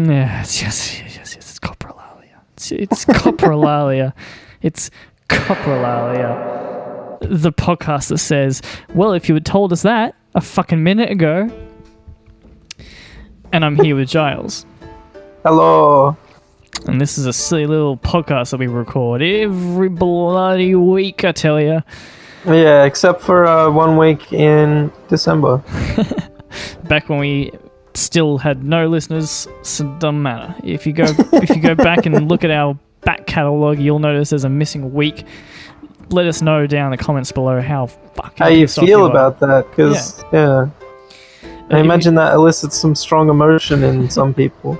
Yes. It's Coprolalia. It's Coprolalia. It's Coprolalia. The podcast that says, well, if you had told us that a fucking minute ago. And I'm here with Giles. Hello. And this is a silly little podcast that we record every bloody week, I tell you. Yeah, except for 1 week in December. Back when we still had no listeners, so it doesn't matter. If you go back and look at our back catalogue, you'll notice there's a missing week. Let us know down in the comments below how you feel about that, because I imagine that elicits some strong emotion in some people.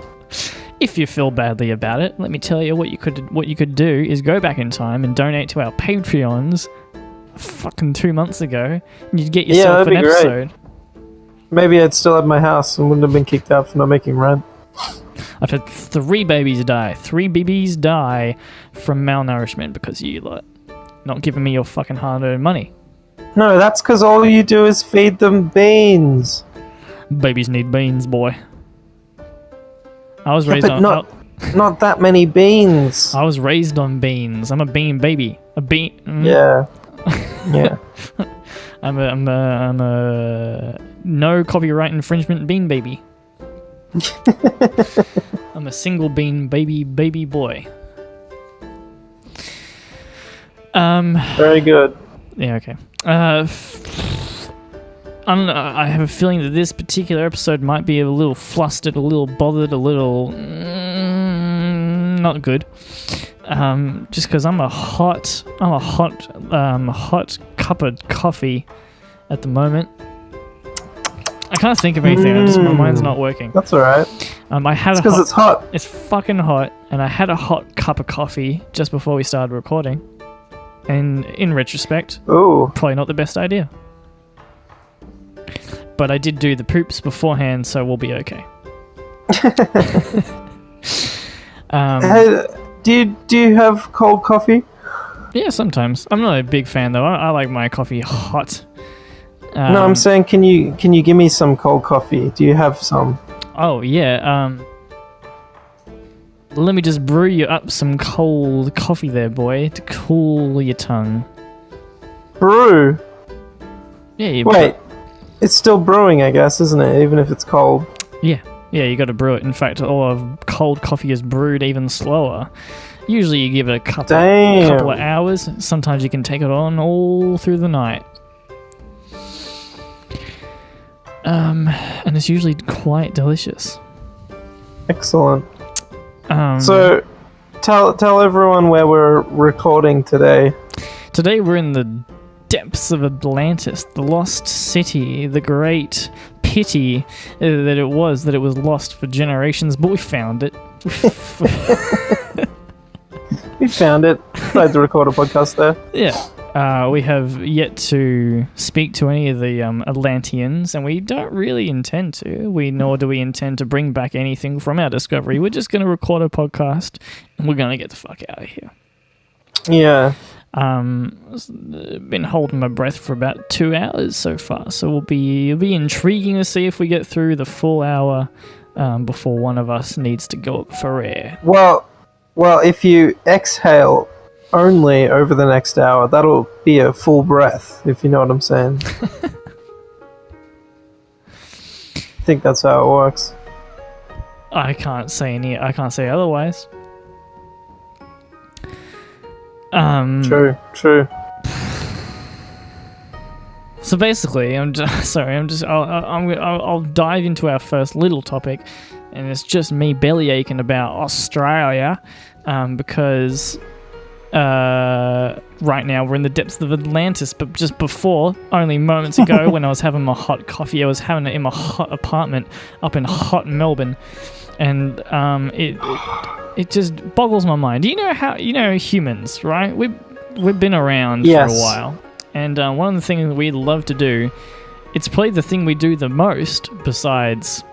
If you feel badly about it, let me tell you what you could do is go back in time and donate to our Patreons fucking 2 months ago, and you'd get yourself an episode. Great. Maybe I'd still have my house and wouldn't have been kicked out for not making rent. I've had 3 babies die. 3 babies die from malnourishment because you lot not giving me your fucking hard-earned money. No, that's because all you do is feed them beans. Babies need beans, boy. I was raised on... Not that many beans. I was raised on beans. I'm a bean baby. A bean... Yeah. Yeah. I'm a no copyright infringement bean baby. I'm a single bean baby boy. Very good. Yeah, okay. I have a feeling that this particular episode might be a little flustered, a little bothered, a little not good. Just because I'm a hot cup of coffee at the moment. I can't think of anything. My mind's not working. That's alright. It's because it's hot. It's fucking hot, and I had a hot cup of coffee just before we started recording. And in retrospect, probably not the best idea. But I did do the poops beforehand, so we'll be okay. Hey, do you have cold coffee? Yeah, sometimes. I'm not a big fan though. I like my coffee hot. No, I'm saying, can you give me some cold coffee? Do you have some? Oh yeah. Let me just brew you up some cold coffee there, boy, to cool your tongue. Brew? Yeah. Wait, it's still brewing, I guess, isn't it? Even if it's cold. Yeah, you got to brew it. In fact, all of cold coffee is brewed even slower. Usually, you give it a couple of hours. Sometimes you can take it on all through the night. And it's usually quite delicious. Excellent. So, tell everyone where we're recording today. Today we're in the depths of Atlantis, the lost city, the great pity that it was lost for generations, but we found it. We found it. Tried to record a podcast there. Yeah. We have yet to speak to any of the Atlanteans, and we don't really intend to. Nor do we intend to bring back anything from our discovery. We're just going to record a podcast, and we're going to get the fuck out of here. Yeah. Been holding my breath for about 2 hours so far, so it'll be intriguing to see if we get through the full hour before one of us needs to go up for air. Well, if you exhale only over the next hour, that'll be a full breath, if you know what I'm saying. I think that's how it works. I can't say otherwise. True. So basically, I'll dive into our first little topic, and it's just me belly aching about Australia, because right now we're in the depths of Atlantis, but just before, only moments ago, when I was having my hot coffee, I was having it in my hot apartment up in hot Melbourne, and it just boggles my mind. You know humans, right? We've been around for a while, and one of the things that we love to do, it's probably the thing we do the most besides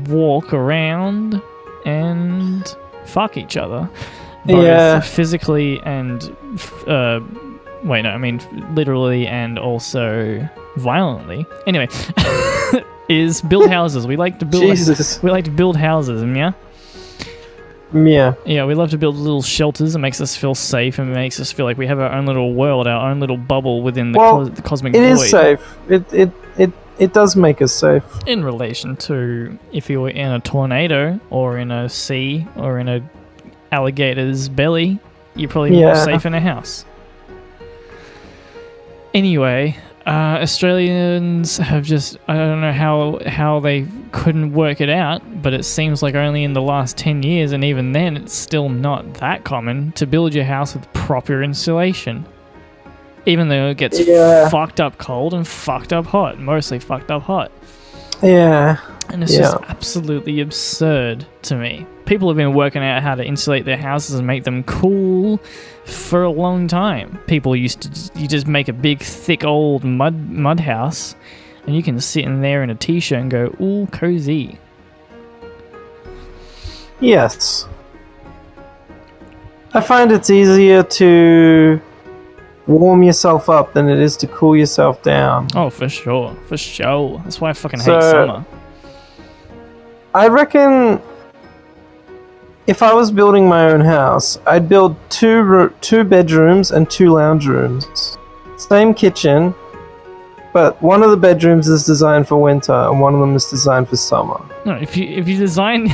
walk around and fuck each other, both physically and Wait, no, I mean literally and also violently. Anyway, is build houses. We like to build. Jesus. We like to build houses, yeah. Yeah. Yeah, we love to build little shelters. It makes us feel safe and makes us feel like we have our own little world, our own little bubble within the cosmic void. It is safe. It does make us safe. In relation to if you were in a tornado or in a sea or in a alligator's belly, you're probably more safe in a house. Anyway, Australians have just, I don't know how they couldn't work it out, but it seems like only in the last 10 years, and even then it's still not that common, to build your house with proper insulation. Even though it gets fucked up cold and fucked up hot, mostly fucked up hot. Yeah. And it's just absolutely absurd to me. People have been working out how to insulate their houses and make them cool for a long time. People you just make a big, thick, old mud house, and you can sit in there in a t-shirt and go, ooh, cozy. Yes. I find it's easier to warm yourself up than it is to cool yourself down. Oh, for sure. For sure. That's why I fucking hate summer. I reckon if I was building my own house, I'd build two bedrooms and 2 lounge rooms. Same kitchen, but one of the bedrooms is designed for winter and one of them is designed for summer. No, if you design,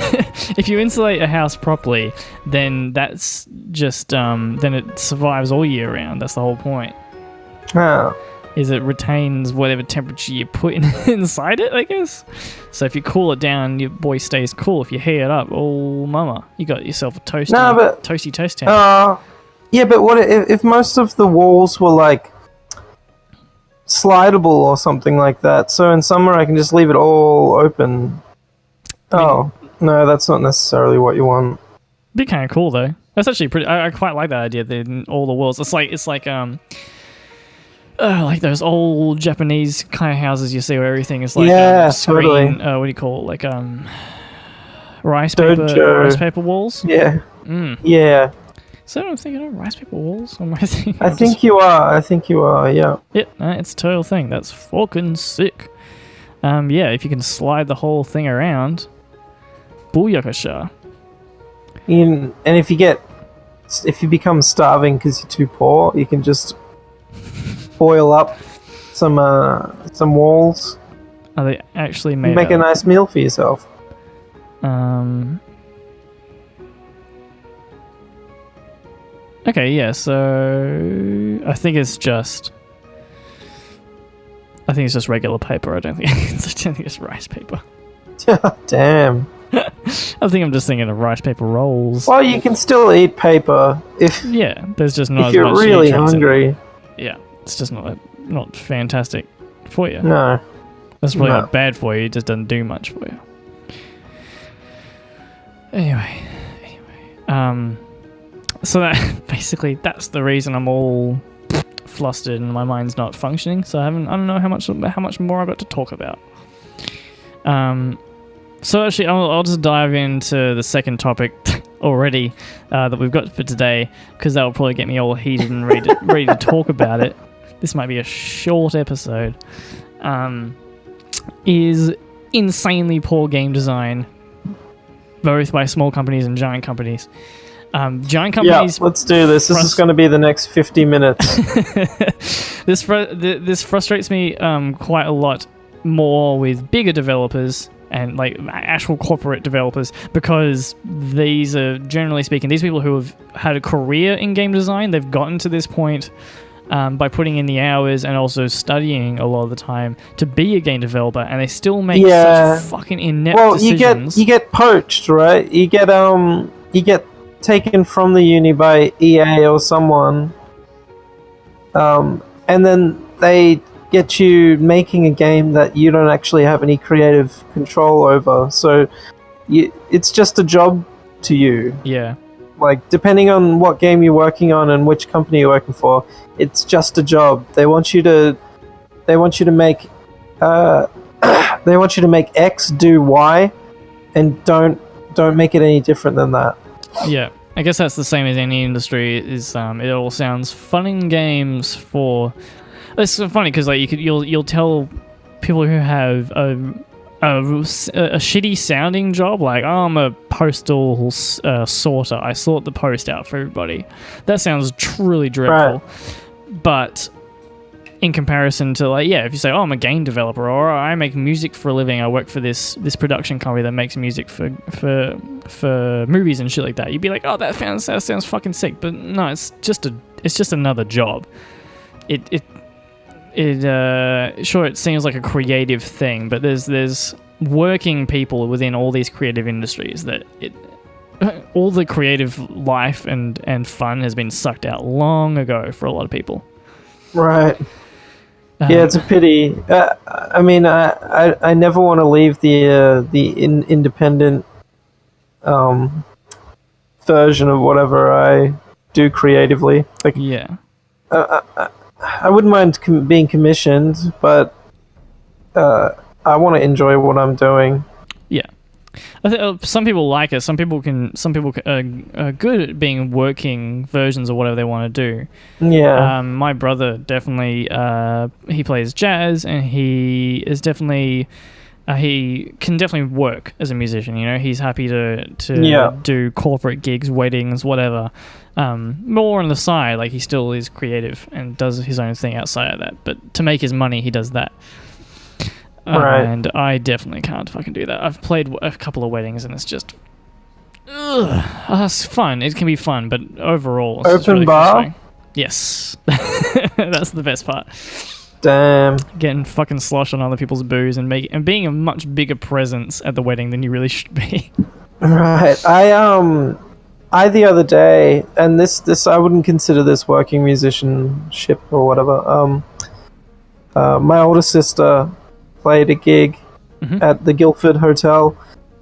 if you insulate a house properly, then that's just then it survives all year round. That's the whole point. Oh. Is it retains whatever temperature you put inside it, I guess. So if you cool it down, your boy stays cool. If you heat it up, oh mama, you got yourself a toasty toast town. Yeah, but what if most of the walls were like slidable or something like that? So in summer I can just leave it all open. No, that's not necessarily what you want. Be kind of cool though. That's actually pretty. I quite like that idea. That in all the walls, it's like those old Japanese kind of houses you see where everything is like screen. Totally. What do you call it? Like rice paper walls. Yeah. Yeah. So I'm thinking of rice paper walls. Or am I thinking? I think you are. Yeah. Yeah. It's a total thing. That's fucking sick. Yeah. If you can slide the whole thing around, booyakasha. And if you become starving because you're too poor, you can just boil up some walls. Are they actually made? Make a nice meal for yourself. Okay, yeah. So I think it's just regular paper. I don't think it's rice paper. Damn. I think I'm just thinking of rice paper rolls. Well, you can still eat paper if there's just not if as you're much really nutrients in it. hungry. Yeah, it's just not fantastic for you. No. That's probably not bad for you. It just doesn't do much for you. Anyway. So that basically that's the reason I'm all flustered and my mind's not functioning. So I don't know how much more I've got to talk about. So actually, I'll just dive into the second topic already that we've got for today, because that will probably get me all heated and ready to talk about it. This might be a short episode. Is insanely poor game design, both by small companies and giant companies. Giant companies. Yeah, let's do this. This is going to be the next 50 minutes. This frustrates me quite a lot more with bigger developers and like actual corporate developers, because these are, generally speaking, these people who have had a career in game design. They've gotten to this point by putting in the hours and also studying a lot of the time to be a game developer, and they still make such fucking inept decisions. You get poached, right? You get taken from the uni by EA or someone, and then they get you making a game that you don't actually have any creative control over. So it's just a job to you. Yeah. Like, depending on what game you're working on and which company you're working for, it's just a job. They want you to make they want you to make X do Y, and don't make it any different than that. Yeah. I guess that's the same as any industry. Is it all sounds fun in games for. It's so funny because like you'll tell people who have a shitty sounding job, like, oh, I'm a postal sorter. I sort the post out for everybody. That sounds truly dreadful. Right. But in comparison to, like, yeah, if you say, oh, I'm a game developer, or I make music for a living, I work for this production company that makes music for movies and shit like that, you'd be like, oh, that sounds fucking sick. But no, it's just another job. Sure, it seems like a creative thing, but there's working people within all these creative industries that all the creative life and fun has been sucked out long ago for a lot of people. Right. Yeah, it's a pity. I mean, I never want to leave the independent version of whatever I do creatively. Like, yeah. I wouldn't mind being commissioned, but I want to enjoy what I'm doing. Yeah, some people like it. Some people are good at being working versions of whatever they want to do. Yeah. My brother definitely he plays jazz, and he is definitely he can definitely work as a musician. You know, he's happy to do corporate gigs, weddings, whatever. More on the side, like he still is creative and does his own thing outside of that. But to make his money, he does that. Right. And I definitely can't fucking do that. I've played a couple of weddings, and it's just, it's fun. It can be fun, but overall, it's open really bar. Yes, that's the best part. Damn. Getting fucking sloshed on other people's booze and being a much bigger presence at the wedding than you really should be. Right. I the other day, and this I wouldn't consider this working musicianship or whatever. My older sister played a gig at the Guildford Hotel,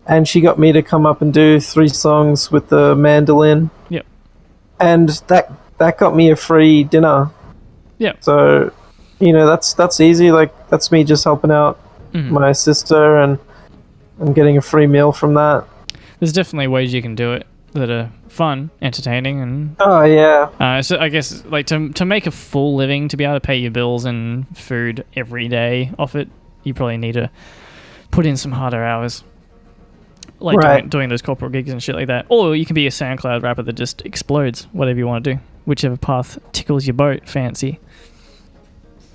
and she got me to come up and do 3 songs with the mandolin. Yep. And that got me a free dinner. Yeah. So, you know, that's easy. Like, that's me just helping out my sister, and I'm getting a free meal from that. There's definitely ways you can do it that are fun, entertaining, and so I guess, like, to make a full living, to be able to pay your bills and food every day off it, you probably need to put in some harder hours, like doing those corporate gigs and shit like that. Or you can be a SoundCloud rapper that just explodes, whatever you want to do, whichever path tickles your boat.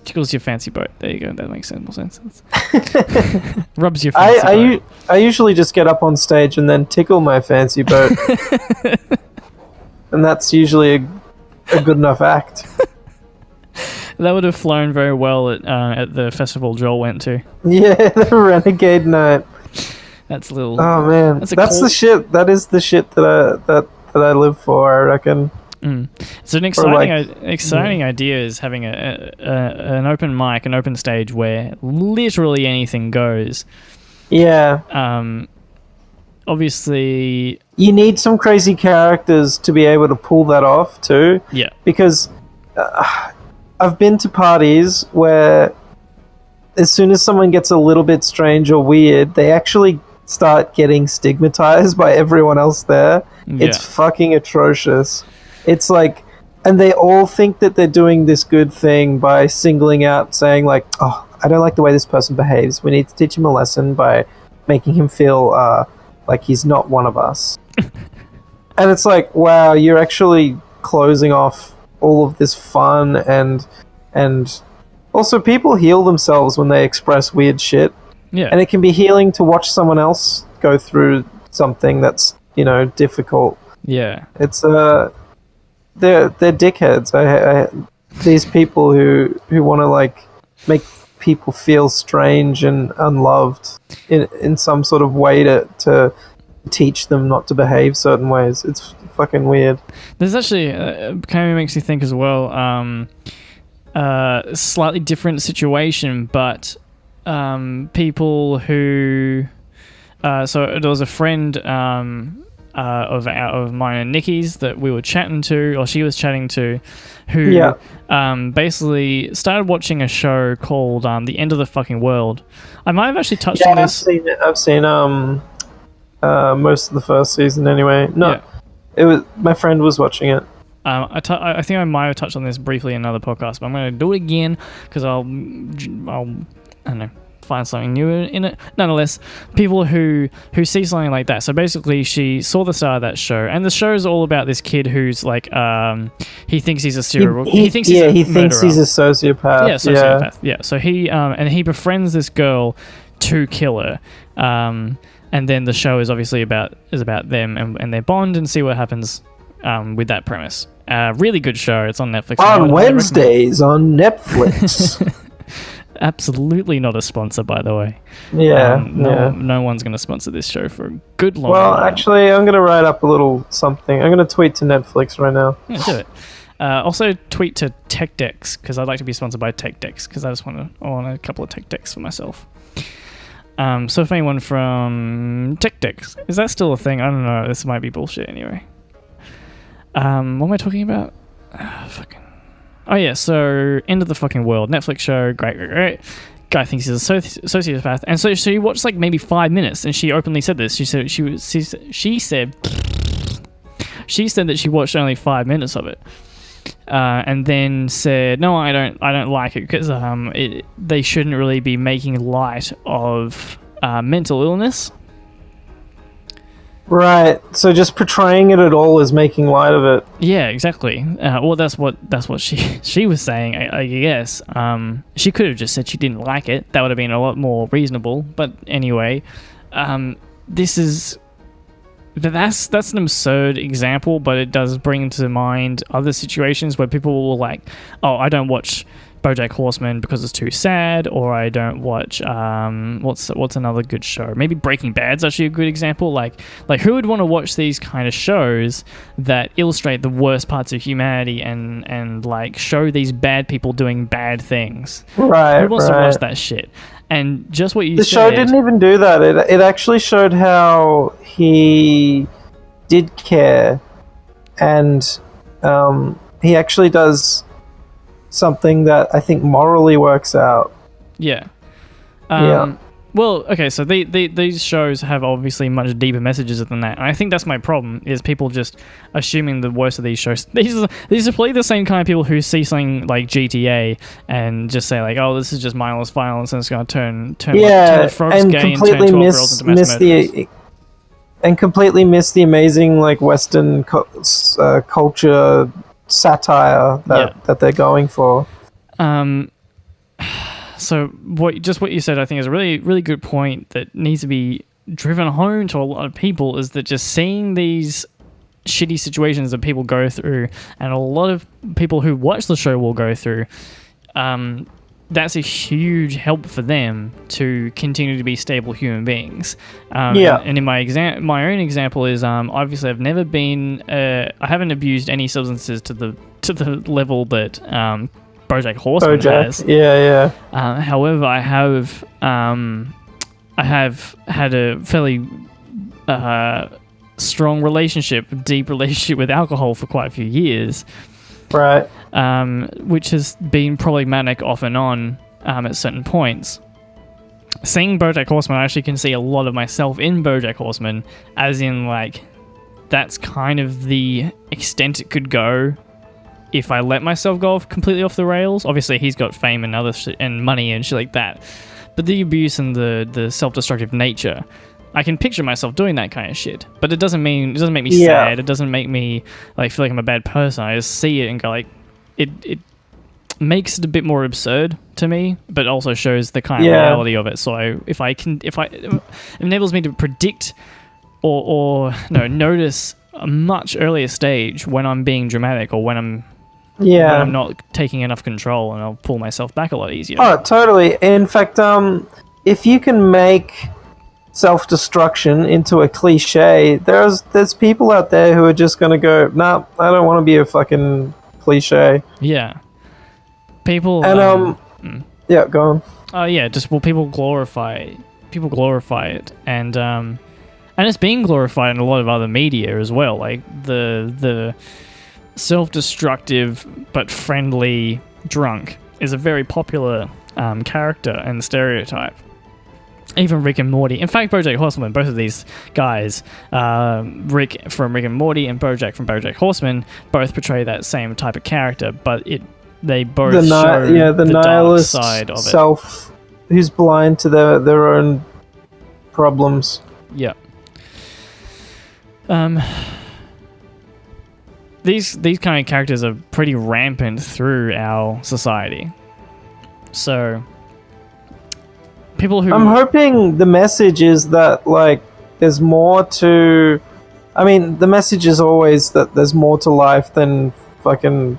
Tickles your fancy boat. There you go. That makes more sense. Rubs your fancy boat. I usually just get up on stage and then tickle my fancy boat. And that's usually a good enough act. That would have flown very well at the festival Joel went to. Yeah, the Renegade Night. That's a little... Oh, man. That's the shit. That is the shit that I live for, I reckon. It's an exciting idea, is having an open mic, an open stage where literally anything goes. Yeah. Obviously, you need some crazy characters to be able to pull that off too. Yeah. Because I've been to parties where as soon as someone gets a little bit strange or weird, they actually start getting stigmatized by everyone else there. Yeah. It's fucking atrocious. It's like, and they all think that they're doing this good thing by singling out, saying like, oh, I don't like the way this person behaves. We need to teach him a lesson by making him feel like he's not one of us. And it's like, wow, you're actually closing off all of this fun, and also people heal themselves when they express weird shit. Yeah. And it can be healing to watch someone else go through something that's, you know, difficult. Yeah. It's they're dickheads. These people who want to like make people feel strange and unloved in some sort of way to teach them not to behave certain ways. It's fucking weird. There's actually kind of makes me think as well. Slightly different situation, but people who so there was a friend of mine and Nikki's that we were chatting to, or she was chatting to, who basically started watching a show called The End of the Fucking World. I might have actually touched on this. I've seen most of the first season anyway. No, It was my friend was watching it. I think I might have touched on this briefly in another podcast, but I'm going to do it again because I'll I don't know, find something new in it. Nonetheless, people who see something like that. So basically, she saw the start of that show, and the show is all about this kid who's like, he thinks he's a serial. He thinks he's a sociopath. Yeah, sociopath. Yeah. So he befriends this girl to kill her. And then the show is obviously about them and their bond and see what happens with that premise. Really good show. It's on Netflix. On Wednesdays on Netflix. Absolutely not a sponsor, by the way. Yeah, no one's going to sponsor this show for a good long Well, while. actually, I'm going to write up a little something. I'm going to tweet to Netflix right now. Yeah, do it. Also, tweet to TechDecks, because I'd like to be sponsored by TechDecks, because I want a couple of TechDecks for myself. So if anyone from TechDecks, is that still a thing? I don't know. This might be bullshit anyway. What am I talking about? Oh yeah, so End of the Fucking World, Netflix show, great. Guy thinks he's a sociopath, and so she watched like maybe 5 minutes, and she openly said this. She said that she watched only 5 minutes of it, and then said, "No, I don't like it because they shouldn't really be making light of mental illness." Right. So just portraying it at all is making light of it. Yeah, exactly. Well, that's what she was saying. I guess she could have just said she didn't like it. That would have been a lot more reasonable. But anyway, that's an absurd example, but it does bring to mind other situations where people will like, oh, I don't watch BoJack Horseman because it's too sad, or I don't watch what's another good show? Maybe Breaking Bad's actually a good example. Like who would want to watch these kind of shows that illustrate the worst parts of humanity and like show these bad people doing bad things? Right. Who wants to watch that shit? And just what you said. The show didn't even do that. It actually showed how he did care, and he actually does something that I think morally works out. Yeah. Yeah. Well, okay, so these shows have obviously much deeper messages than that. And I think that's my problem, is people just assuming the worst of these shows. These are probably the same kind of people who see something like GTA and just say like, oh, this is just mindless violence and it's going to turn the frogs gay and turn 12-year-olds into mass murderers. And completely miss the amazing like Western culture satire that they're going for. So what you said, I think, is a really, really good point that needs to be driven home to a lot of people, is that just seeing these shitty situations that people go through, and a lot of people who watch the show will go through, that's a huge help for them to continue to be stable human beings. And in my own example is obviously I've never been I haven't abused any substances to the level that BoJack Horseman has. Yeah. However, I have had a fairly strong deep relationship with alcohol for quite a few years. Right. Which has been problematic off and on at certain points. Seeing BoJack Horseman, I actually can see a lot of myself in BoJack Horseman, as in like that's kind of the extent it could go if I let myself go completely off the rails. Obviously, he's got fame and other shit and money and shit like that, but the abuse and the self-destructive nature, I can picture myself doing that kind of shit. But it doesn't make me sad. It doesn't make me like feel like I'm a bad person. I just see it and go like, it makes it a bit more absurd to me, but also shows the kind of reality of it. So it enables me to predict or notice a much earlier stage when I'm being dramatic or when I'm not taking enough control, and I'll pull myself back a lot easier. Oh, totally. In fact, if you can make self-destruction into a cliche, there's people out there who are just going to go, nah, I don't want to be a fucking cliche. Yeah. People... And, yeah, go on. Oh, yeah, people glorify it, and it's being glorified in a lot of other media as well, like the self-destructive but friendly drunk is a very popular character and stereotype. even Rick and Morty. In fact, BoJack Horseman, both of these guys, Rick from Rick and Morty and BoJack from BoJack Horseman, both portray that same type of character, but they both show the dark nihilist side of it. Self who's blind to their own problems. Yeah. These kind of characters are pretty rampant through our society. So people who... I'm hoping the message is that, like, there's more to... I mean, the message is always that there's more to life than fucking...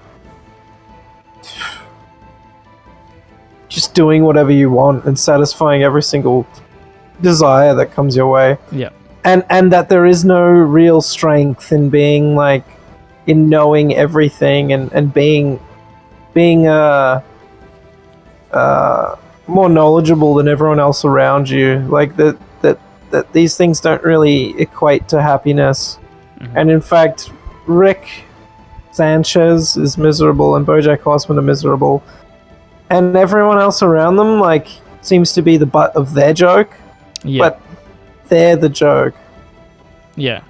just doing whatever you want and satisfying every single desire that comes your way. Yeah. And that there is no real strength in being, like, in knowing everything and being more knowledgeable than everyone else around you. Like, that these things don't really equate to happiness. Mm-hmm. And in fact, Rick Sanchez is miserable and BoJack Horseman are miserable. And everyone else around them, like, seems to be the butt of their joke. Yeah. But they're the joke. Yeah.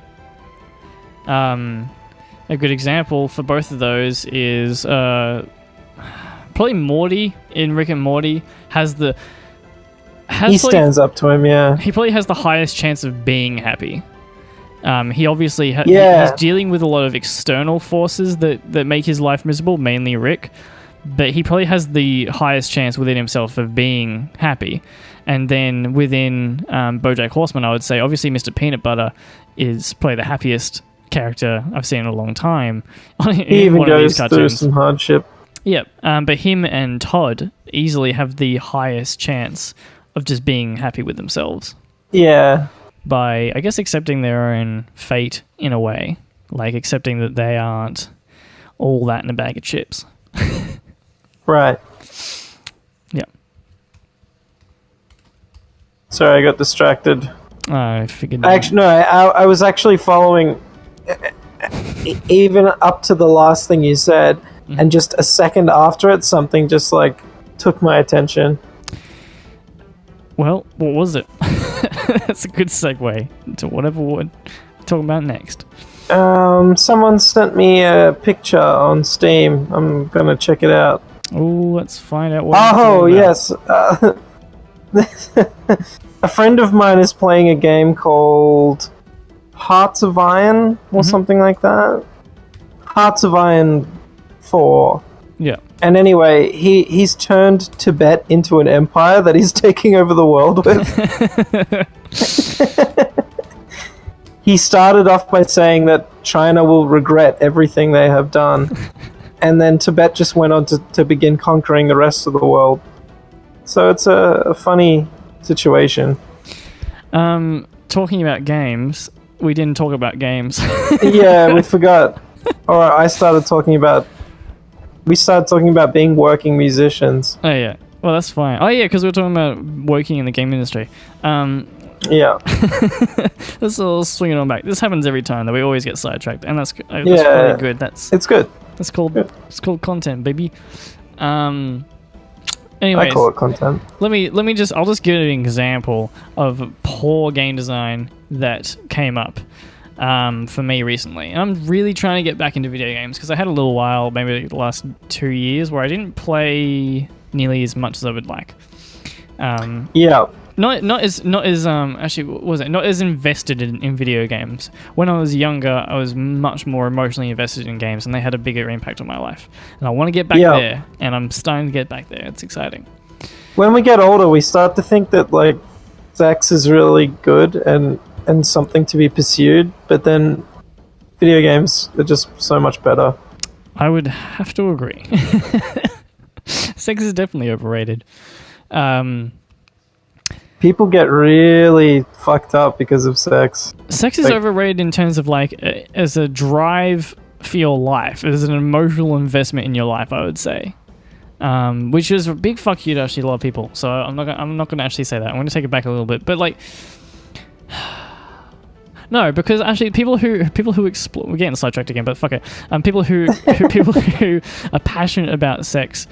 A good example for both of those is probably Morty in Rick and Morty he stands up to him, yeah. He probably has the highest chance of being happy. He obviously he's dealing with a lot of external forces that make his life miserable, mainly Rick, but he probably has the highest chance within himself of being happy. And then within BoJack Horseman, I would say obviously Mr. Peanut Butter is probably the happiest character I've seen in a long time. He even goes through some hardship. Yep, but him and Todd easily have the highest chance of just being happy with themselves. Yeah. By, I guess, accepting their own fate in a way. Like, accepting that they aren't all that in a bag of chips. Right. Yeah. Sorry, I got distracted. I figured... Actually, no, I was actually following even up to the last thing you said, and just a second after it, something just, like, took my attention. Well, what was it? That's a good segue into whatever we're talking about next. Someone sent me a picture on Steam. I'm gonna check it out. Oh, let's find out what... Oh, yes. A friend of mine is playing a game called Hearts of Iron, or something like that. Hearts of Iron 4. Yeah. And anyway, he's turned Tibet into an empire that he's taking over the world with. He started off by saying that China will regret everything they have done. And then Tibet just went on to begin conquering the rest of the world. So it's a funny situation. Talking about games, we didn't talk about games. Yeah, we forgot. Alright, we started talking about being working musicians. Oh, yeah. Well, that's fine. Oh, yeah, because we're talking about working in the game industry. Yeah. Let's all swing it on back. This happens every time, that we always get sidetracked, and that's really good. It's good. It's called content, baby. Anyways, I call it content. I'll just give an example of poor game design that came up for me recently. And I'm really trying to get back into video games because I had a little while, maybe the last 2 years, where I didn't play nearly as much as I would like. Yeah. Not as invested in video games. When I was younger, I was much more emotionally invested in games, and they had a bigger impact on my life. And I want to get back there, and I'm starting to get back there. It's exciting. When we get older, we start to think that, like, sex is really good and something to be pursued, but then video games are just so much better. I would have to agree. Sex is definitely overrated. People get really fucked up because of sex. Sex is overrated in terms of, like, as a drive for your life, as an emotional investment in your life, I would say. Which is a big fuck you to actually a lot of people. So I'm not gonna actually say that. I'm gonna take it back a little bit. But, like, no, because actually people who explore, we're getting sidetracked again, but fuck it. People who are passionate about sex,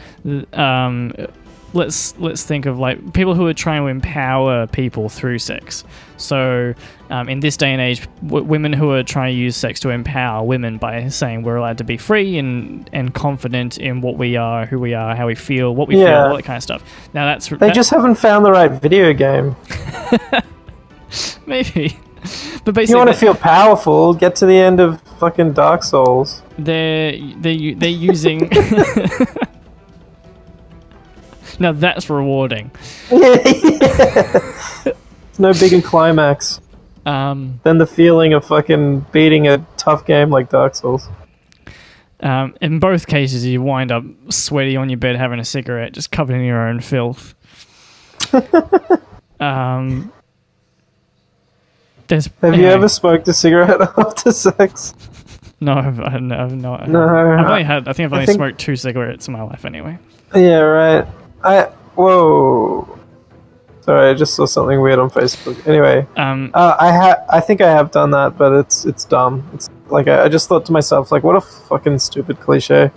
let's think of like people who are trying to empower people through sex. So in this day and age, women who are trying to use sex to empower women by saying we're allowed to be free and confident in what we are, who we are, how we feel, what we feel, all that kind of stuff. Now they just haven't found the right video game. Maybe. But basically, if you want to feel powerful, get to the end of fucking Dark Souls. They're using. Now that's rewarding. No bigger climax than the feeling of fucking beating a tough game like Dark Souls. In both cases, you wind up sweaty on your bed having a cigarette, just covered in your own filth. Have you ever smoked a cigarette after sex? No, I've not. No. I think I've only smoked 2 cigarettes in my life anyway. Yeah, right. Whoa. Sorry, I just saw something weird on Facebook. Anyway, I think I have done that, but it's dumb. It's like I just thought to myself, like, what a fucking stupid cliche.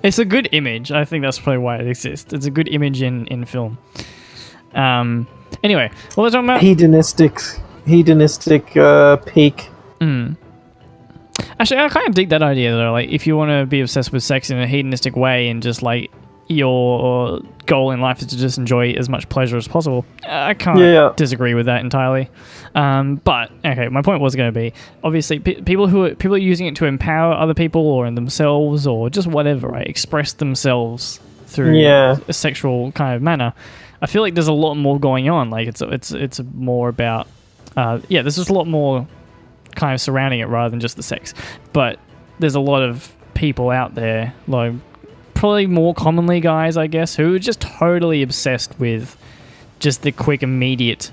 It's a good image. I think that's probably why it exists. It's a good image in film. Anyway, what was I talking about? Hedonistic peak. Actually, I kind of dig that idea though. Like, if you want to be obsessed with sex in a hedonistic way and just like your goal in life is to just enjoy as much pleasure as possible, I can't disagree with that entirely. But okay, my point was going to be obviously people are using it to empower other people or in themselves or just whatever, right? Express themselves through a sexual kind of manner. I feel like there's a lot more going on. Like it's more about there's just a lot more kind of surrounding it rather than just the sex. But there's a lot of people out there, like probably more commonly guys, I guess, who are just totally obsessed with just the quick, immediate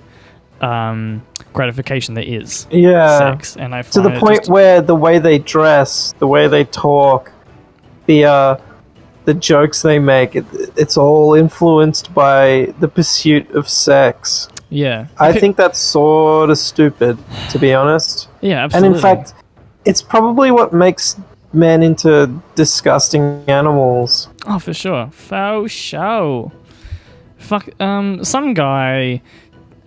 gratification that is sex. And I find to the point where the way they dress, the way they talk, the jokes they make, it's all influenced by the pursuit of sex. Yeah. I think that's sort of stupid, to be honest. Yeah, absolutely. And in fact, it's probably what makes men into disgusting animals. Oh, for sure. For sure. Fuck, some guy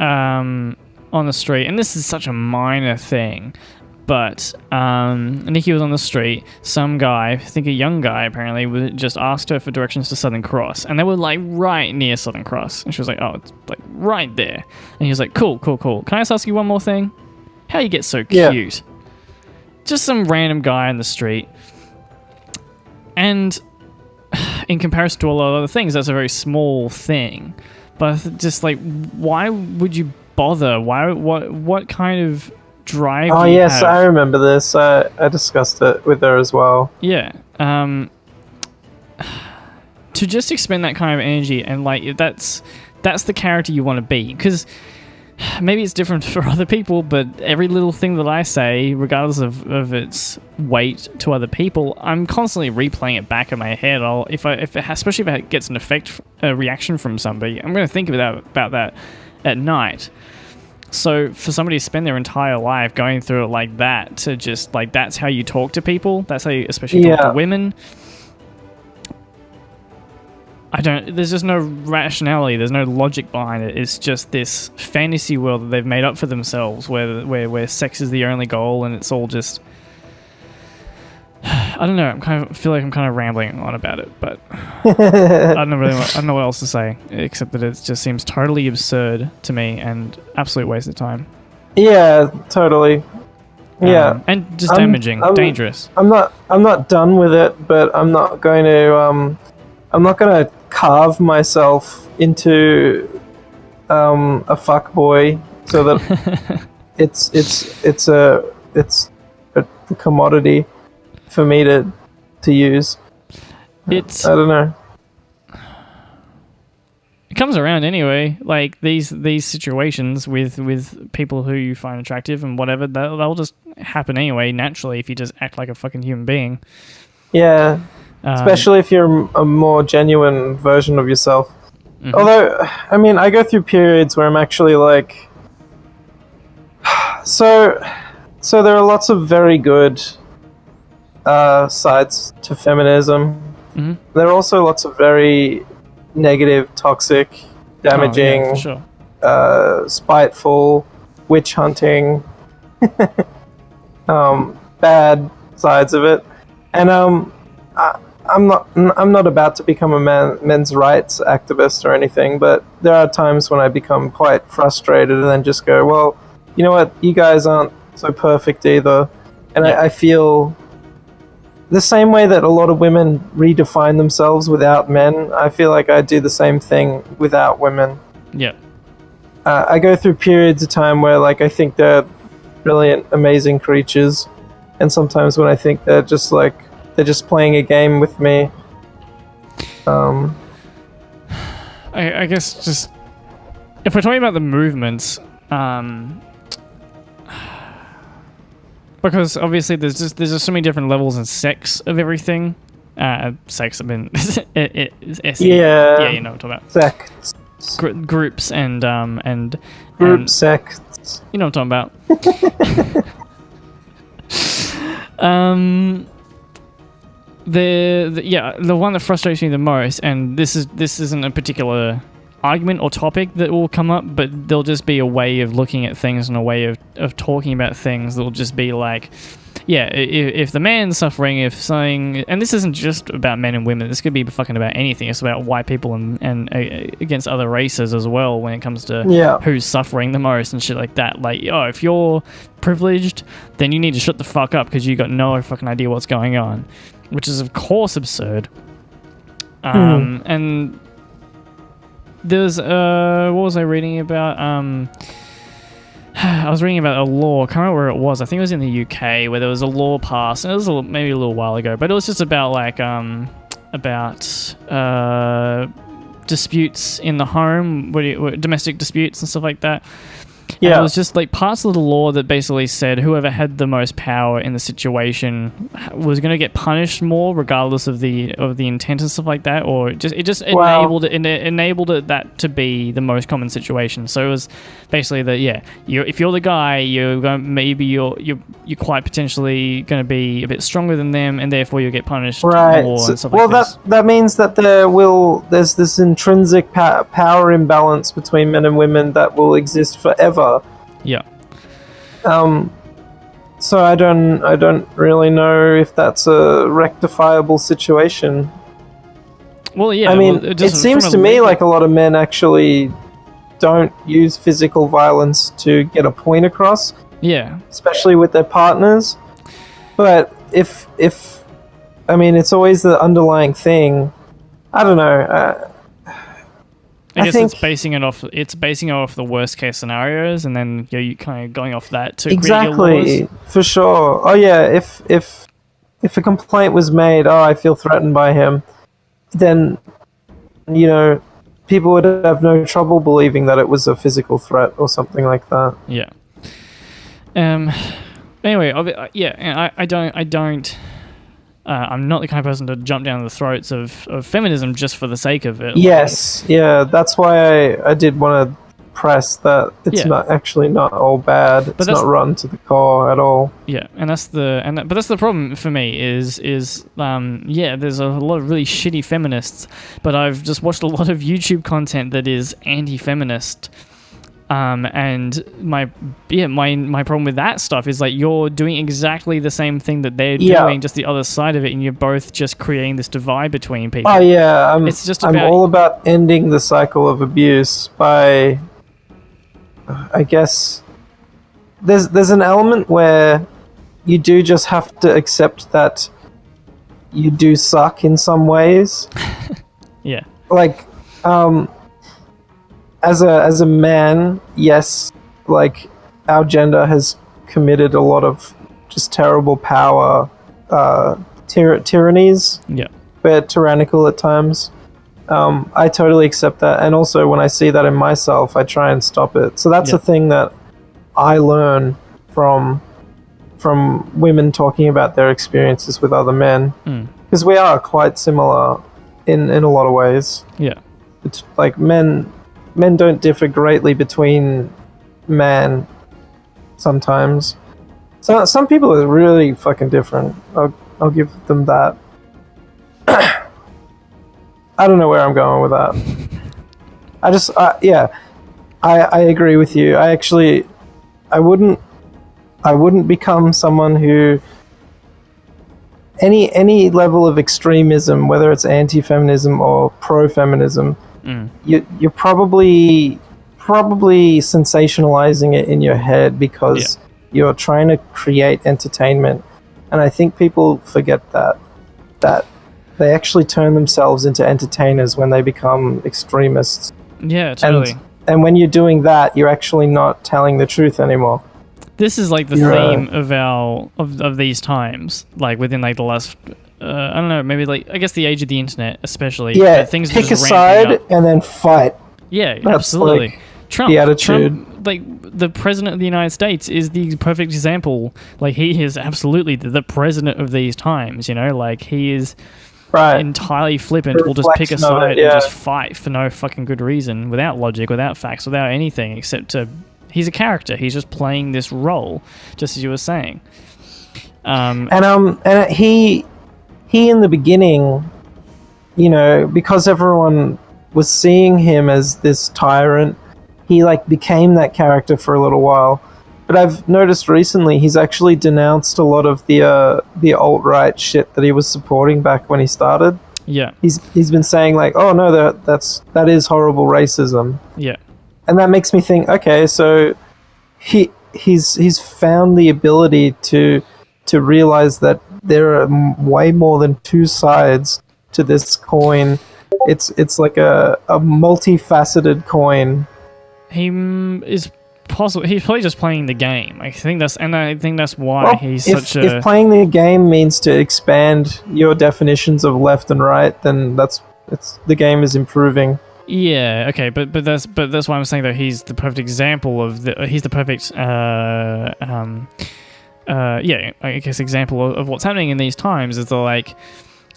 on the street, and this is such a minor thing, but Nikki was on the street. Some guy, I think a young guy apparently, just asked her for directions to Southern Cross, and they were like right near Southern Cross, and she was like, "Oh, it's like right there." And he was like, "Cool. Can I just ask you one more thing? How you get so cute?" Just some random guy on the street, and in comparison to a lot of other things, that's a very small thing. But just like, why would you bother? Why? What kind of drive? Oh yes, I remember this. I discussed it with her as well. Yeah. To just expend that kind of energy and like that's the character you want to be, because maybe it's different for other people, but every little thing that I say, regardless of its weight to other people, I'm constantly replaying it back in my head. Especially if it gets a reaction from somebody, I'm going to think about that at night. So for somebody to spend their entire life going through it like that, to just like that's how you talk to people, that's how you especially talk to women. There's just no rationality, there's no logic behind it. It's just this fantasy world that they've made up for themselves where sex is the only goal, and it's all just I don't know, I feel like I'm kind of rambling on about it, but I don't know what else to say except that it just seems totally absurd to me and absolute waste of time. Yeah, totally. Yeah, and just damaging, dangerous. I'm not done with it, but I'm not going to carve myself into a fuckboy so that it's a commodity for me to use. I don't know. It comes around anyway. Like these situations with people who you find attractive and whatever, they'll just happen anyway naturally if you just act like a fucking human being. Yeah. Especially if you're a more genuine version of yourself. Mm-hmm. Although, I mean, I go through periods where I'm actually like... So there are lots of very good sides to feminism. Mm-hmm. There are also lots of very negative, toxic, damaging, for sure. spiteful, witch hunting, bad sides of it, and I'm not about to become a men's rights activist or anything, but there are times when I become quite frustrated and then just go, well, you know what, you guys aren't so perfect either, and I feel the same way that a lot of women redefine themselves without men. I feel like I do the same thing without women. Yeah. I go through periods of time where, like, I think they're brilliant, amazing creatures, and sometimes when I think they're just playing a game with me. I guess just if we're talking about the movements, because obviously there's just so many different levels and sects of everything. Sects, I mean, Yeah, you know what I'm talking about. Sects. Groups and Sects. You know what I'm talking about. The one that frustrates me the most, and this isn't a particular argument or topic that will come up, but there'll just be a way of looking at things and a way of talking about things that'll just be like, yeah, if the man's suffering, if something, and this isn't just about men and women, this could be fucking about anything. It's about white people and against other races as well when it comes to who's suffering the most and shit like that. Like, oh, if you're privileged, then you need to shut the fuck up because you got no fucking idea what's going on, which is of course absurd. And there's what was I reading about? I was reading about a law. I can't remember where it was. I think it was in the UK where there was a law passed. And it was maybe a little while ago, but it was just about like disputes in the home, domestic disputes and stuff like that. Yeah, and it was just like parts of the law that basically said whoever had the most power in the situation was going to get punished more, regardless of the intent and stuff like that. Or enabled that to be the most common situation. So it was basically that if you're the guy, you're quite potentially going to be a bit stronger than them, and therefore you'll get punished more. And stuff like this. that means that there's this intrinsic power imbalance between men and women that will exist forever. Yeah. So I don't really know if that's a rectifiable situation. Well, yeah. I mean, it seems to me like a lot of men actually don't use physical violence to get a point across. Yeah. Especially with their partners. But if I mean, it's always the underlying thing. I don't know. I guess it's basing it off the worst case scenarios, and then you kind of going off that to create your laws. For sure. Oh yeah, if a complaint was made, I feel threatened by him, then people would have no trouble believing that it was a physical threat or something like that. Yeah. Anyway, I don't. I'm not the kind of person to jump down the throats of feminism just for the sake of it. Yes, that's why I did want to press that it's not all bad. It's not rotten to the core at all. Yeah, but that's the problem for me is there's a lot of really shitty feminists, but I've just watched a lot of YouTube content that is anti-feminist. And my problem with that stuff is like you're doing exactly the same thing that they're doing, just the other side of it, and you're both just creating this divide between people. Oh yeah, I'm all about ending the cycle of abuse by, I guess, there's an element where you do just have to accept that you do suck in some ways. Yeah. Like, as a man, yes, like our gender has committed a lot of just terrible power tyrannies. Yeah. We're tyrannical at times. I totally accept that, and also when I see that in myself, I try and stop it. So that's a thing that I learn from women talking about their experiences with other men, because we are quite similar in a lot of ways. Yeah. It's like men don't differ greatly between man sometimes. So some people are really fucking different. I'll give them that. I don't know where I'm going with that. I agree with you. I wouldn't become someone who any level of extremism, whether it's anti-feminism or pro-feminism, you're probably sensationalizing it in your head because you're trying to create entertainment, and I think people forget that they actually turn themselves into entertainers when they become extremists. Yeah, totally. And when you're doing that, you're actually not telling the truth anymore. This is like the theme of these times, like within like the last, I don't know, maybe like I guess the age of the internet, especially. Yeah, things pick just a side up. and then fight. Yeah, That's absolutely. like Trump, the attitude. like the president of the United States, is the perfect example. Like he is absolutely the president of these times. You know, like he is. Right. Entirely flippant, will just pick a side and just fight for no fucking good reason, without logic, without facts, without anything, except to... He's a character. He's just playing this role, just as you were saying. And he in the beginning, you know, because everyone was seeing him as this tyrant, he like became that character for a little while. But I've noticed recently he's actually denounced a lot of the alt-right shit that he was supporting back when he started. Yeah. He's been saying like, oh no, that is horrible racism. Yeah. And that makes me think, okay, so he's found the ability to realize that there are way more than two sides to this coin. It's like a multifaceted coin. He is possible. He's probably just playing the game. I think that's why he's such a... If playing the game means to expand your definitions of left and right, then the game is improving. Yeah, okay, but that's why I'm saying that he's the perfect example of he's the perfect I guess example of what's happening in these times is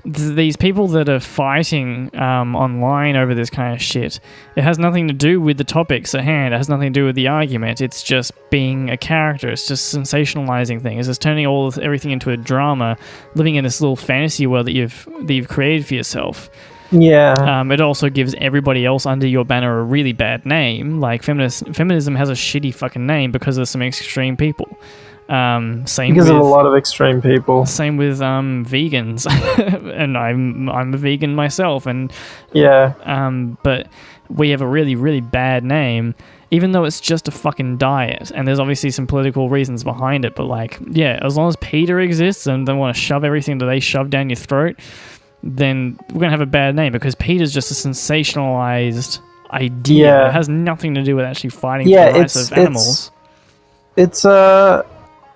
these people that are fighting online over this kind of shit. It has nothing to do with the topics at hand. It has nothing to do with the argument. It's just being a character. It's just sensationalizing things. It's just turning everything into a drama, living in this little fantasy world that you've created for yourself. Yeah. It also gives everybody else under your banner a really bad name. Like feminism has a shitty fucking name because of some extreme people. Because of a lot of extreme people. Same with vegans, and I'm a vegan myself, and but we have a really, really bad name, even though it's just a fucking diet, and there's obviously some political reasons behind it. But as long as PETA exists and they want to shove everything that they shove down your throat, then we're gonna have a bad name because PETA's just a sensationalized idea. Yeah. It has nothing to do with actually fighting for the rights of animals. It's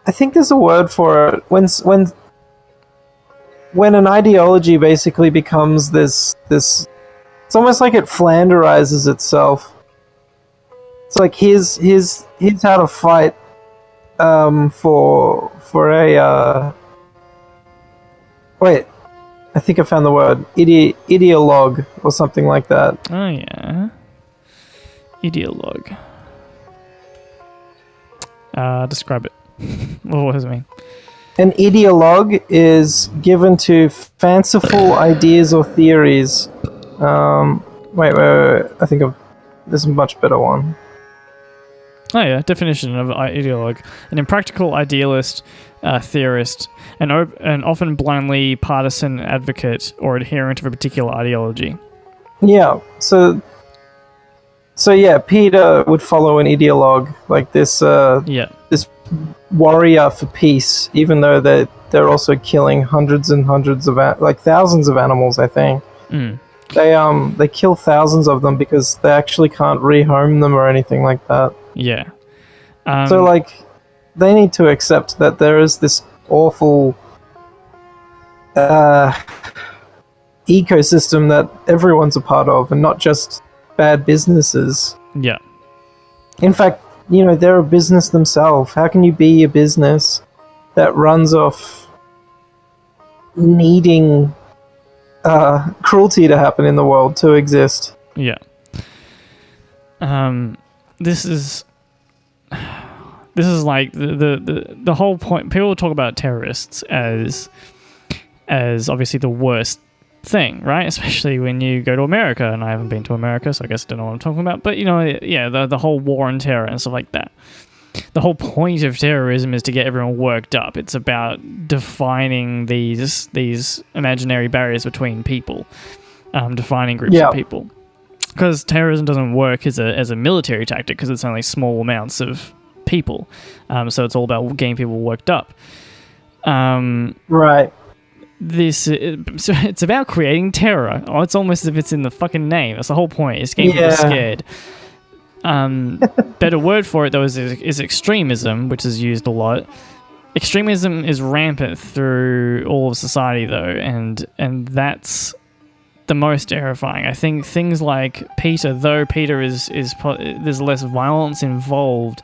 I think there's a word for it when an ideology basically becomes this. It's almost like it Flanderizes itself. It's like here's how to fight for a wait. I think I found the word ideologue or something like that. Oh yeah, ideologue. Describe it. What does it mean? An ideologue is given to fanciful ideas or theories. Wait. I think there's a much better one. Oh yeah, definition of ideologue: an impractical idealist, theorist, an often blindly partisan advocate or adherent of a particular ideology. Yeah. So PETA would follow an ideologue like this. This warrior for peace, even though they're also killing hundreds and hundreds of thousands of animals. I think they kill thousands of them because they actually can't rehome them or anything like that. Yeah. So they need to accept that there is this awful ecosystem that everyone's a part of, and not just bad businesses. Yeah. In fact, they're a business themselves. How can you be a business that runs off needing cruelty to happen in the world to exist? Yeah. This is like the whole point. People talk about terrorists as obviously the worst thing, right? Especially when you go to America, and I haven't been to America, so I guess I don't know what I'm talking about. But the whole war on terror and stuff like that. The whole point of terrorism is to get everyone worked up. It's about defining these imaginary barriers between people, defining groups of people. Because terrorism doesn't work as a military tactic because it's only small amounts of people. So it's all about getting people worked up. Right. It's about creating terror. It's almost as if it's in the fucking name. That's the whole point. It's getting people scared. Better word for it though is extremism, which is used a lot. Extremism is rampant through all of society though, and that's the most terrifying. I think things like Peter, though Peter is there's less violence involved,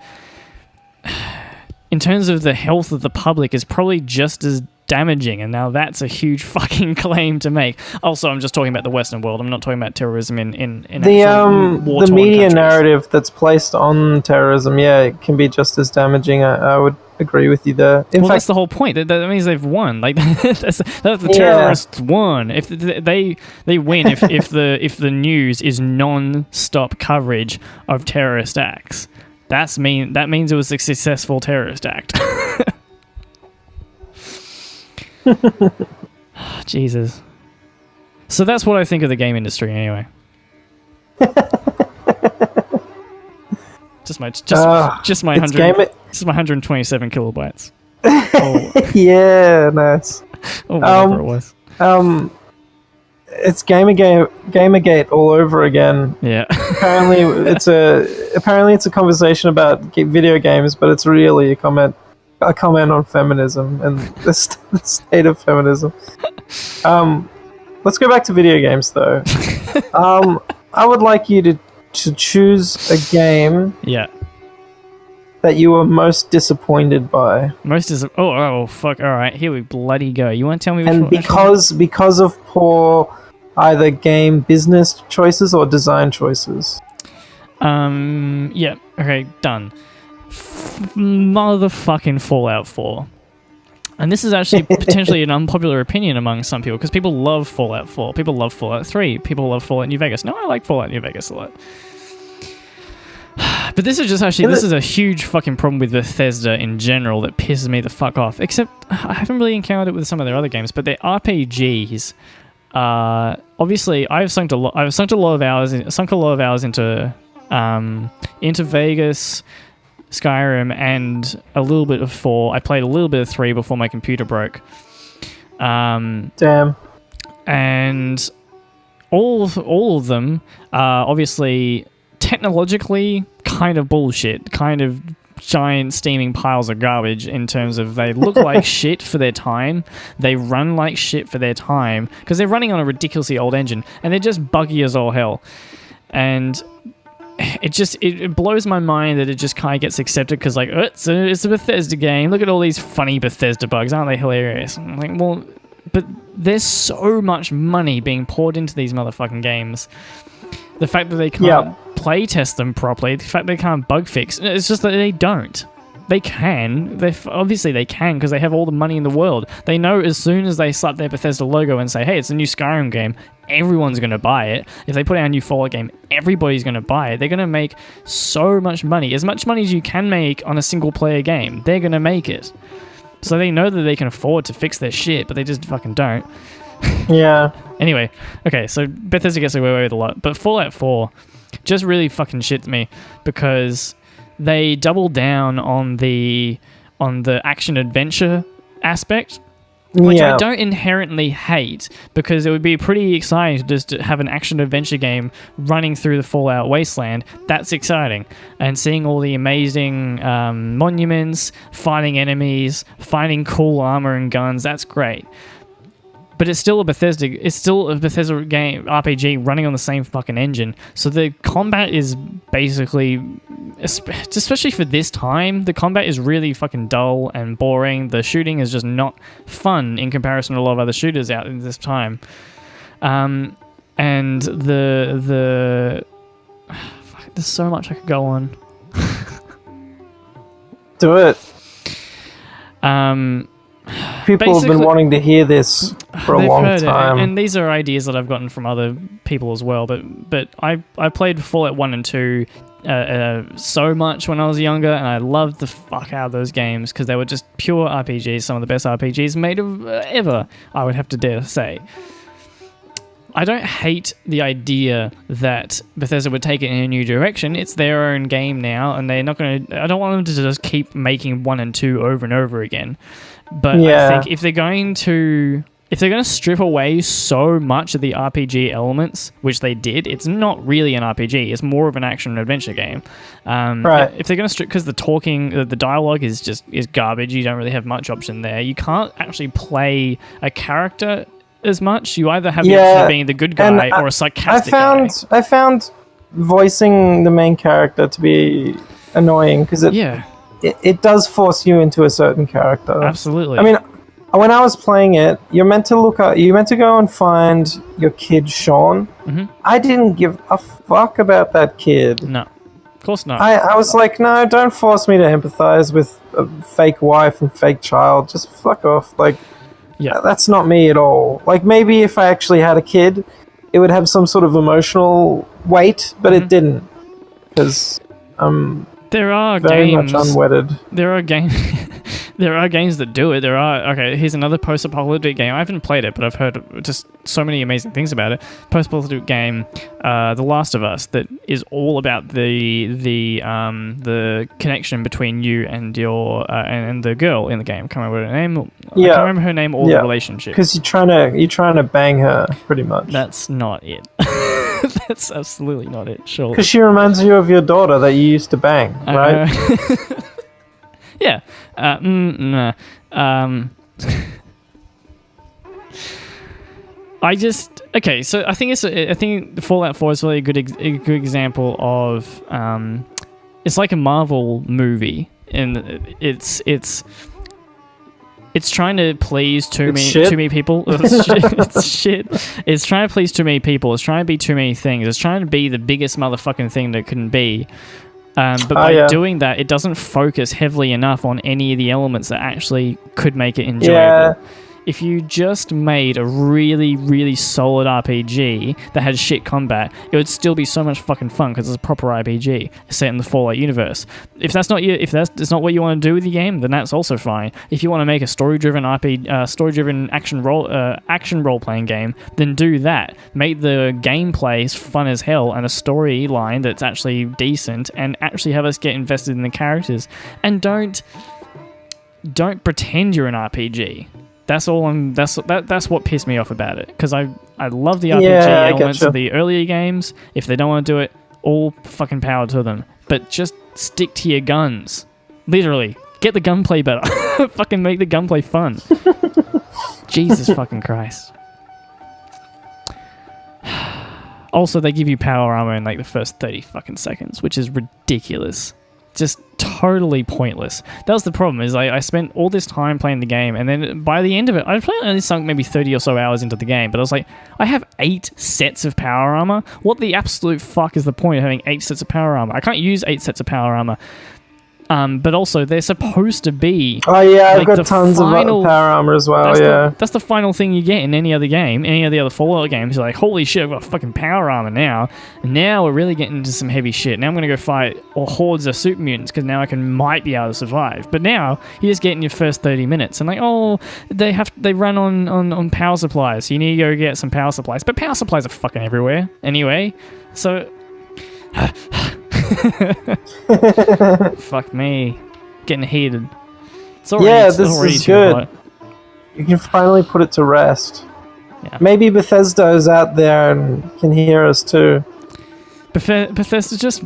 in terms of the health of the public, is probably just as damaging, and now that's a huge fucking claim to make. Also, I'm just talking about the Western world. I'm not talking about terrorism in the media countries. Narrative that's placed on terrorism, it can be just as damaging. I would agree with you there. In fact, that's the whole point. That means they've won. Like that's the terrorists won. If they win, if the news is non-stop coverage of terrorist acts, that means it was a successful terrorist act. Jesus. So that's what I think of the game industry anyway. Just my 127 kilobytes. Yeah, nice. Or whatever it was. It's Gamergate all over again. Yeah. Apparently it's a conversation about video games, but it's really a comment on feminism and the state of feminism. Let's go back to video games, though. I would like you to choose a game that you were most disappointed by. Oh, fuck. All right, here we bloody go. You want to tell me which one? And because of poor either game business choices or design choices. Yeah. Okay, done. Motherfucking Fallout 4. And this is actually potentially an unpopular opinion among some people, because people love Fallout 4. People love Fallout 3. People love Fallout New Vegas. No, I like Fallout New Vegas a lot. But this is a huge fucking problem with Bethesda in general that pisses me the fuck off. Except I haven't really encountered it with some of their other games, but their RPGs. Obviously, I've sunk a lot of hours into Vegas, Skyrim, and a little bit of 4. I played a little bit of 3 before my computer broke. Damn. And all of them are obviously technologically kind of bullshit, kind of giant steaming piles of garbage in terms of they look like shit for their time, they run like shit for their time, because they're running on a ridiculously old engine, and they're just buggy as all hell. And it blows my mind that it just kind of gets accepted because, like, it's a Bethesda game. Look at all these funny Bethesda bugs. Aren't they hilarious? I'm like, well, but there's so much money being poured into these motherfucking games. The fact that they can't play test them properly, the fact they can't bug fix, it's just that they don't. They can. Obviously they can, because they have all the money in the world. They know as soon as they slap their Bethesda logo and say, hey, it's a new Skyrim game, everyone's going to buy it. If they put out a new Fallout game, everybody's going to buy it. They're going to make so much money. As much money as you can make on a single-player game, they're going to make it. So they know that they can afford to fix their shit, but they just fucking don't. Yeah. Anyway, okay, so Bethesda gets away with a lot, but Fallout 4 just really fucking shits me because they double down on the action-adventure aspect, which I don't inherently hate, because it would be pretty exciting to just have an action-adventure game running through the Fallout wasteland. That's exciting. And seeing all the amazing monuments, fighting enemies, finding cool armor and guns, that's great. But it's still a Bethesda game, RPG running on the same fucking engine. So the combat is basically, especially for this time, the combat is really fucking dull and boring. The shooting is just not fun in comparison to a lot of other shooters out in this time. And there's so much I could go on. Do it. People have been Basically- wanting to hear this for a They've long heard it, time. and these are ideas that I've gotten from other people as well. But I played Fallout 1 and 2 so much when I was younger, and I loved the fuck out of those games because they were just pure RPGs, some of the best RPGs made of ever, I would have to dare say. I don't hate the idea that Bethesda would take it in a new direction. It's their own game now, and they're not going to... I don't want them to just keep making 1 and 2 over and over again. But I think if they're going to strip away so much of the RPG elements, which they did, it's not really an RPG. It's more of an action and adventure game. Right. If they're going to strip, because the talking, the dialogue is garbage. You don't really have much option there. You can't actually play a character as much. You either have the option of being the good guy or a sarcastic guy. I found voicing the main character to be annoying because it does force you into a certain character. Absolutely. I mean, when I was playing it, you're meant to go and find your kid Sean. Mm-hmm. I didn't give a fuck about that kid. No, of course not. I was like, no, don't force me to empathize with a fake wife and fake child. Just fuck off. Like, that's not me at all. Like, maybe if I actually had a kid, it would have some sort of emotional weight, but it didn't. Because there are very games, much unwedded. There are games. There are games that do it. Here's another post-apocalyptic game. I haven't played it, but I've heard just so many amazing things about it. Post-apocalyptic game, The Last of Us, that is all about the connection between you and your and the girl in the game. Can't remember her name. I can't remember her name or the relationship. Because you're trying to bang her, pretty much. That's not it. That's absolutely not it. Sure. Because she reminds you of your daughter that you used to bang, right? Yeah. Nah. So I think Fallout 4 is really a good example of it's like a Marvel movie, and it's trying to please too many people. It's shit. It's trying to please too many people. It's trying to be too many things. It's trying to be the biggest motherfucking thing that couldn't be. But by doing that, it doesn't focus heavily enough on any of the elements that actually could make it enjoyable. Yeah. If you just made a really, really solid RPG that had shit combat, it would still be so much fucking fun because it's a proper RPG set in the Fallout universe. If that's not not what you want to do with the game, then that's also fine. If you want to make a story-driven action role-playing game, then do that. Make the gameplay fun as hell and a storyline that's actually decent, and actually have us get invested in the characters. And don't pretend you're an RPG. That's all. That's what pissed me off about it, because I love the RPG elements of the earlier games. If they don't want to do it, all fucking power to them. But just stick to your guns. Literally, get the gunplay better. Fucking make the gunplay fun. Jesus fucking Christ. Also, they give you power armor in like the first 30 fucking seconds, which is ridiculous. Just totally pointless. That was the problem, is I spent all this time playing the game, and then by the end of it, I only sunk maybe 30 or so hours into the game, but I was like, I have 8 sets of power armor? What the absolute fuck is the point of having 8 sets of power armor? I can't use 8 sets of power armor. But also, they're supposed to be... Oh yeah, like, I've got tons of power armor as well, that's the final thing you get in any other game. Any of the other Fallout games, you're like, holy shit, I've got fucking power armor now. And now we're really getting into some heavy shit. Now I'm going to go fight hordes of super mutants, because now might be able to survive. But now, you just get in your first 30 minutes, and like, oh, they run on power supplies, so you need to go get some power supplies. But power supplies are fucking everywhere, anyway. So... Fuck me. Getting heated. It's already, this is good. Hot. You can finally put it to rest. Yeah. Maybe Bethesda's out there and can hear us too. Bethesda, just...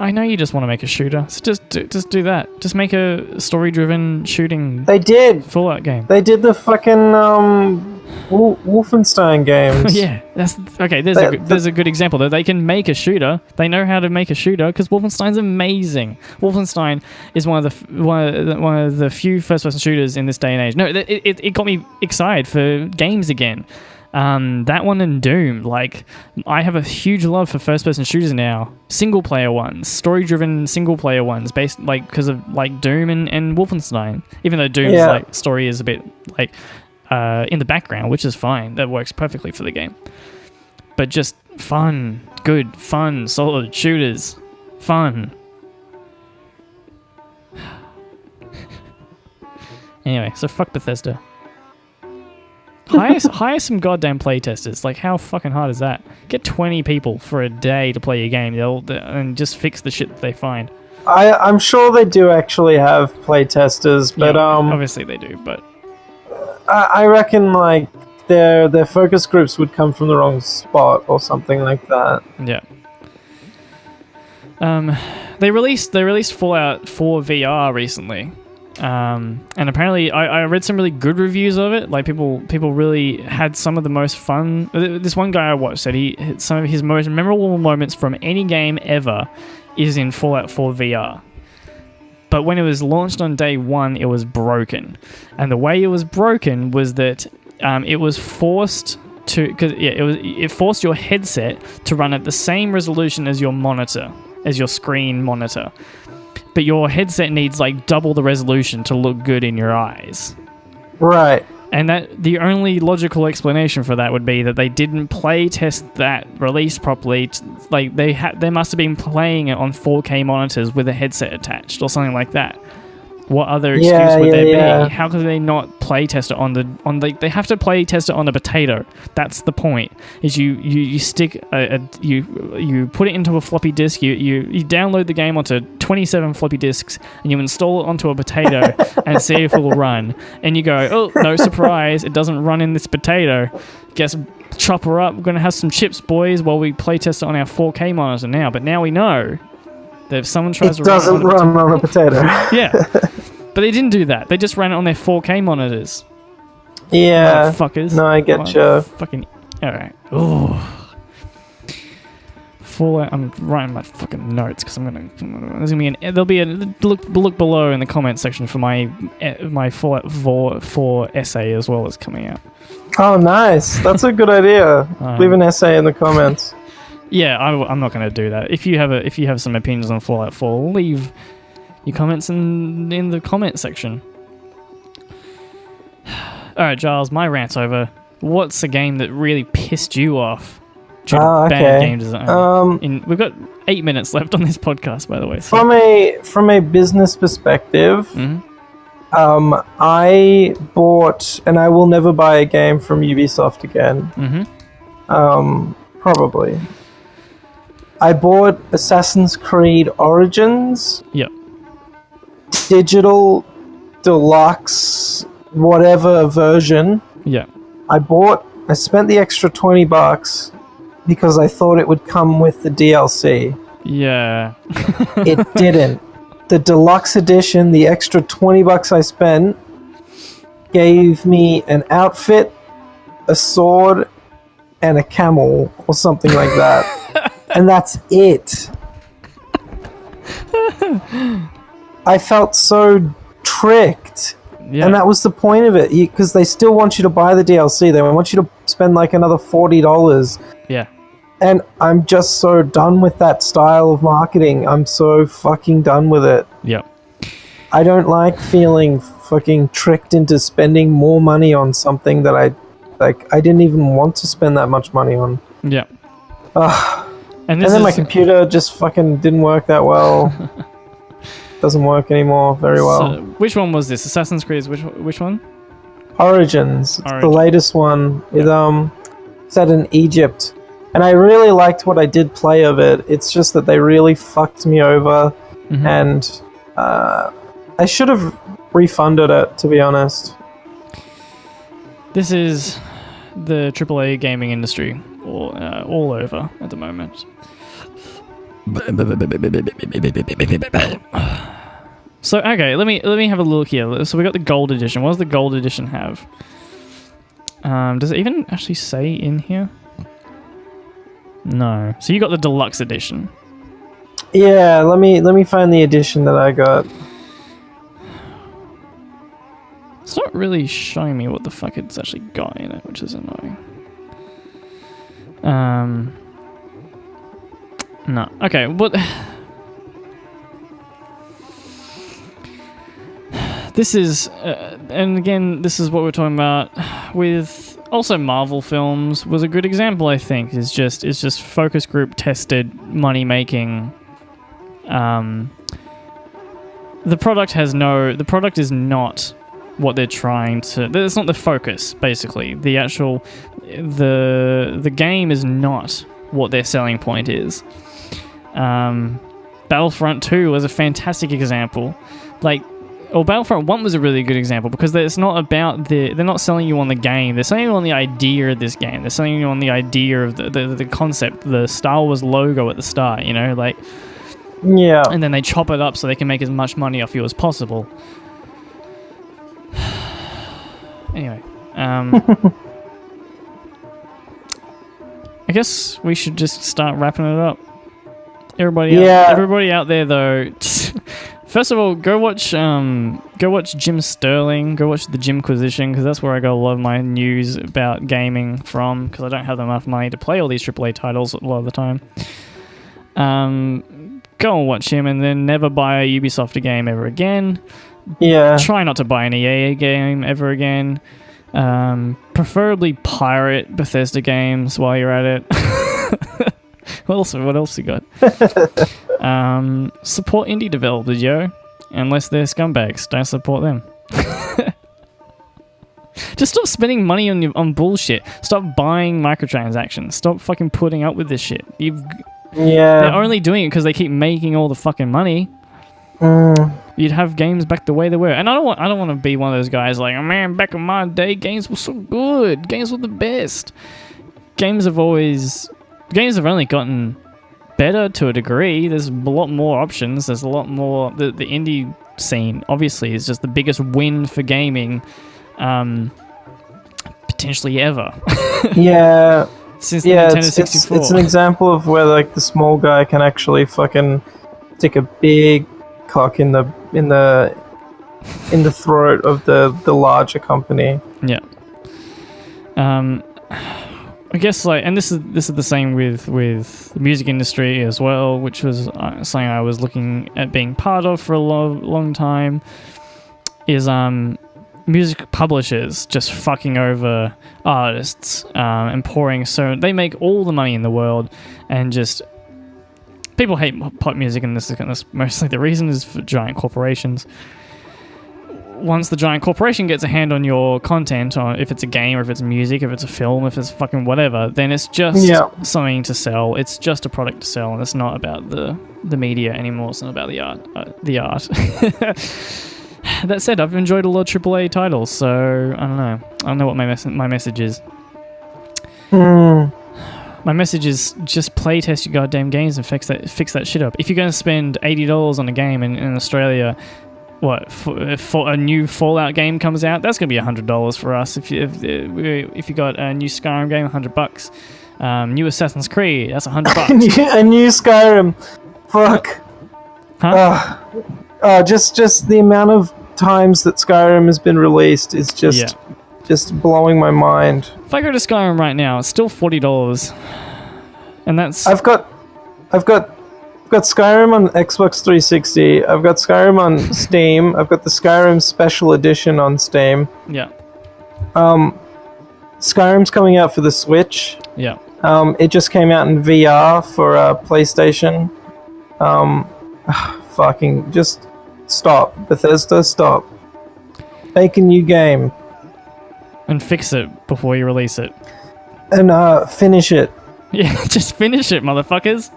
I know you just want to make a shooter, so just do that. Just make a story-driven shooting... They did! Fallout game. They did the fucking... Wolfenstein games. Yeah, that's okay. There's a good example though. They can make a shooter. They know how to make a shooter because Wolfenstein's amazing. Wolfenstein is one of the few first-person shooters in this day and age. No, it got me excited for games again. That one and Doom. Like, I have a huge love for first-person shooters now. Single-player ones, story-driven single-player ones, based like because of like Doom and Wolfenstein. Even though Doom's like story is a bit like in the background, which is fine. That works perfectly for the game. But just fun, good, fun, solid shooters, fun. Anyway, so fuck Bethesda. Hire some goddamn playtesters. Like, how fucking hard is that? Get 20 people for a day to play your game, and just fix the shit that they find. I'm sure they do actually have playtesters, but obviously they do. But I reckon like their focus groups would come from the wrong spot or something like that. Yeah. They released Fallout 4 VR recently. And apparently I read some really good reviews of it. Like people really had some of the most fun. This one guy I watched said some of his most memorable moments from any game ever is in Fallout 4 VR. But when it was launched on day one, it was broken. And the way it was broken was that it was forced to, it forced your headset to run at the same resolution as your monitor, as your screen monitor. But your headset needs like double the resolution to look good in your eyes. Right. And that the only logical explanation for that would be that they didn't play test that release properly. Like they must have been playing it on 4K monitors with a headset attached or something like that. What other excuse would there be? How could they not play test it on they have to play test it on a potato. That's the point. Is you stick you put it into a floppy disk, you download the game onto 27 floppy disks and you install it onto a potato and see if it will run. And you go, "Oh, no surprise, it doesn't run in this potato. Guess chop her up. We're going to have some chips, boys, while we play test it on our 4K monitor now." But now we know that if someone tries to run on a potato. Yeah. But they didn't do that. They just ran it on their 4K monitors. Yeah. Fuckers. No, I get you. Fucking. Alright. Ooh. Fallout. I'm writing my fucking notes because there's gonna be there'll be a look below in the comment section for my Fallout 4 essay as well as coming out. Oh, nice. That's a good idea. Leave an essay in the comments. Yeah, I'm not going to do that. If you have some opinions on Fallout 4, leave your comments in the comment section. All right, Giles, my rant's over. What's a game that really pissed you off? Bad game design. We've got 8 minutes left on this podcast, by the way. So. From a business perspective, I bought, and I will never buy a game from Ubisoft again. Probably. I bought Assassin's Creed Origins. Yep. Digital, deluxe, whatever version. Yeah. I spent the extra $20 because I thought it would come with the DLC. Yeah. It didn't. The deluxe edition, the extra $20 I spent, gave me an outfit, a sword, and a camel, or something like that. And that's it. I felt so tricked. Yeah. And that was the point of it, because they still want you to buy the DLC. They want you to spend like another $40. Yeah. And I'm just so done with that style of marketing. I'm so fucking done with it. Yep. I don't like feeling fucking tricked into spending more money on something that I didn't even want to spend that much money on. Yeah. And then my computer just fucking didn't work that well. Doesn't work anymore very well. So, which one was this? Assassin's Creed? Which one? Origins. It's the latest one. Yep. It's set in Egypt. And I really liked what I did play of it. It's just that they really fucked me over. And I should have refunded it, to be honest. This is the AAA gaming industry all over at the moment. So okay, let me have a look here. So we got the gold edition. What does the gold edition have? Does it even actually say in here? No. So you got the deluxe edition. Yeah, let me find the edition that I got. It's not really showing me what the fuck it's actually got in it, which is annoying. No. Okay, what... This is... and again, this is what we're talking about with... Also, Marvel films was a good example, I think. It's just focus group tested money-making... The product is not what they're trying to... It's not the focus, basically. The actual... The game is not what their selling point is. Battlefront 2 was a fantastic example. Battlefront 1 was a really good example because it's not about they're not selling you on the game. They're selling you on the idea of this game. They're selling you on the idea of the concept, the Star Wars logo at the start, Yeah. And then they chop it up so they can make as much money off you as possible. Anyway, I guess we should just start wrapping it up. Everybody out there, though. First of all, go watch Jim Sterling. Go watch the Jimquisition, because that's where I got a lot of my news about gaming from. Because I don't have enough money to play all these AAA titles a lot of the time. Go and watch him, and then never buy a Ubisoft game ever again. Yeah. Try not to buy an EA game ever again. Preferably pirate Bethesda games while you're at it. What else you got? Support indie developers, yo. Unless they're scumbags, don't support them. Just stop spending money on bullshit. Stop buying microtransactions. Stop fucking putting up with this shit. They're only doing it because they keep making all the fucking money. You'd have games back the way they were. And I don't want to be one of those guys like, oh man, back in my day, games were so good. Games were the best. Games have only gotten better to a degree. There's a lot more options. There's a lot more... The indie scene, obviously, is just the biggest win for gaming potentially ever. Yeah. Since the Nintendo 64. It's an example of where the small guy can actually fucking stick a big cock in the throat of the larger company. Yeah. I guess and this is the same with the music industry as well, which was something I was looking at being part of for a long time. Is music publishers just fucking over artists and pouring they make all the money in the world, and just people hate pop music, and this is mostly the reason is for giant corporations. Once the giant corporation gets a hand on your content, or if it's a game, or if it's music, if it's a film, if it's fucking whatever, then it's just something to sell. It's just a product to sell, and it's not about the media anymore. It's not about the art. That said, I've enjoyed a lot of AAA titles, so I don't know what my message is. My message is just play test your goddamn games and fix that shit up. If you're going to spend $80 on a game in Australia, for a new Fallout game comes out, that's going to be $100 for us. If you got a new Skyrim game, $100. New Assassin's Creed, that's $100. A new Skyrim, fuck. Huh? Just the amount of times that Skyrim has been released is just blowing my mind. If I go to Skyrim right now, it's still $40, and that's... I've got Skyrim on Xbox 360. I've got Skyrim on Steam. I've got the Skyrim Special Edition on Steam. Yeah. Skyrim's coming out for the Switch. Yeah. It just came out in VR for PlayStation. Fucking just stop, Bethesda, stop. Make a new game and fix it before you release it. And finish it. Yeah, just finish it, motherfuckers.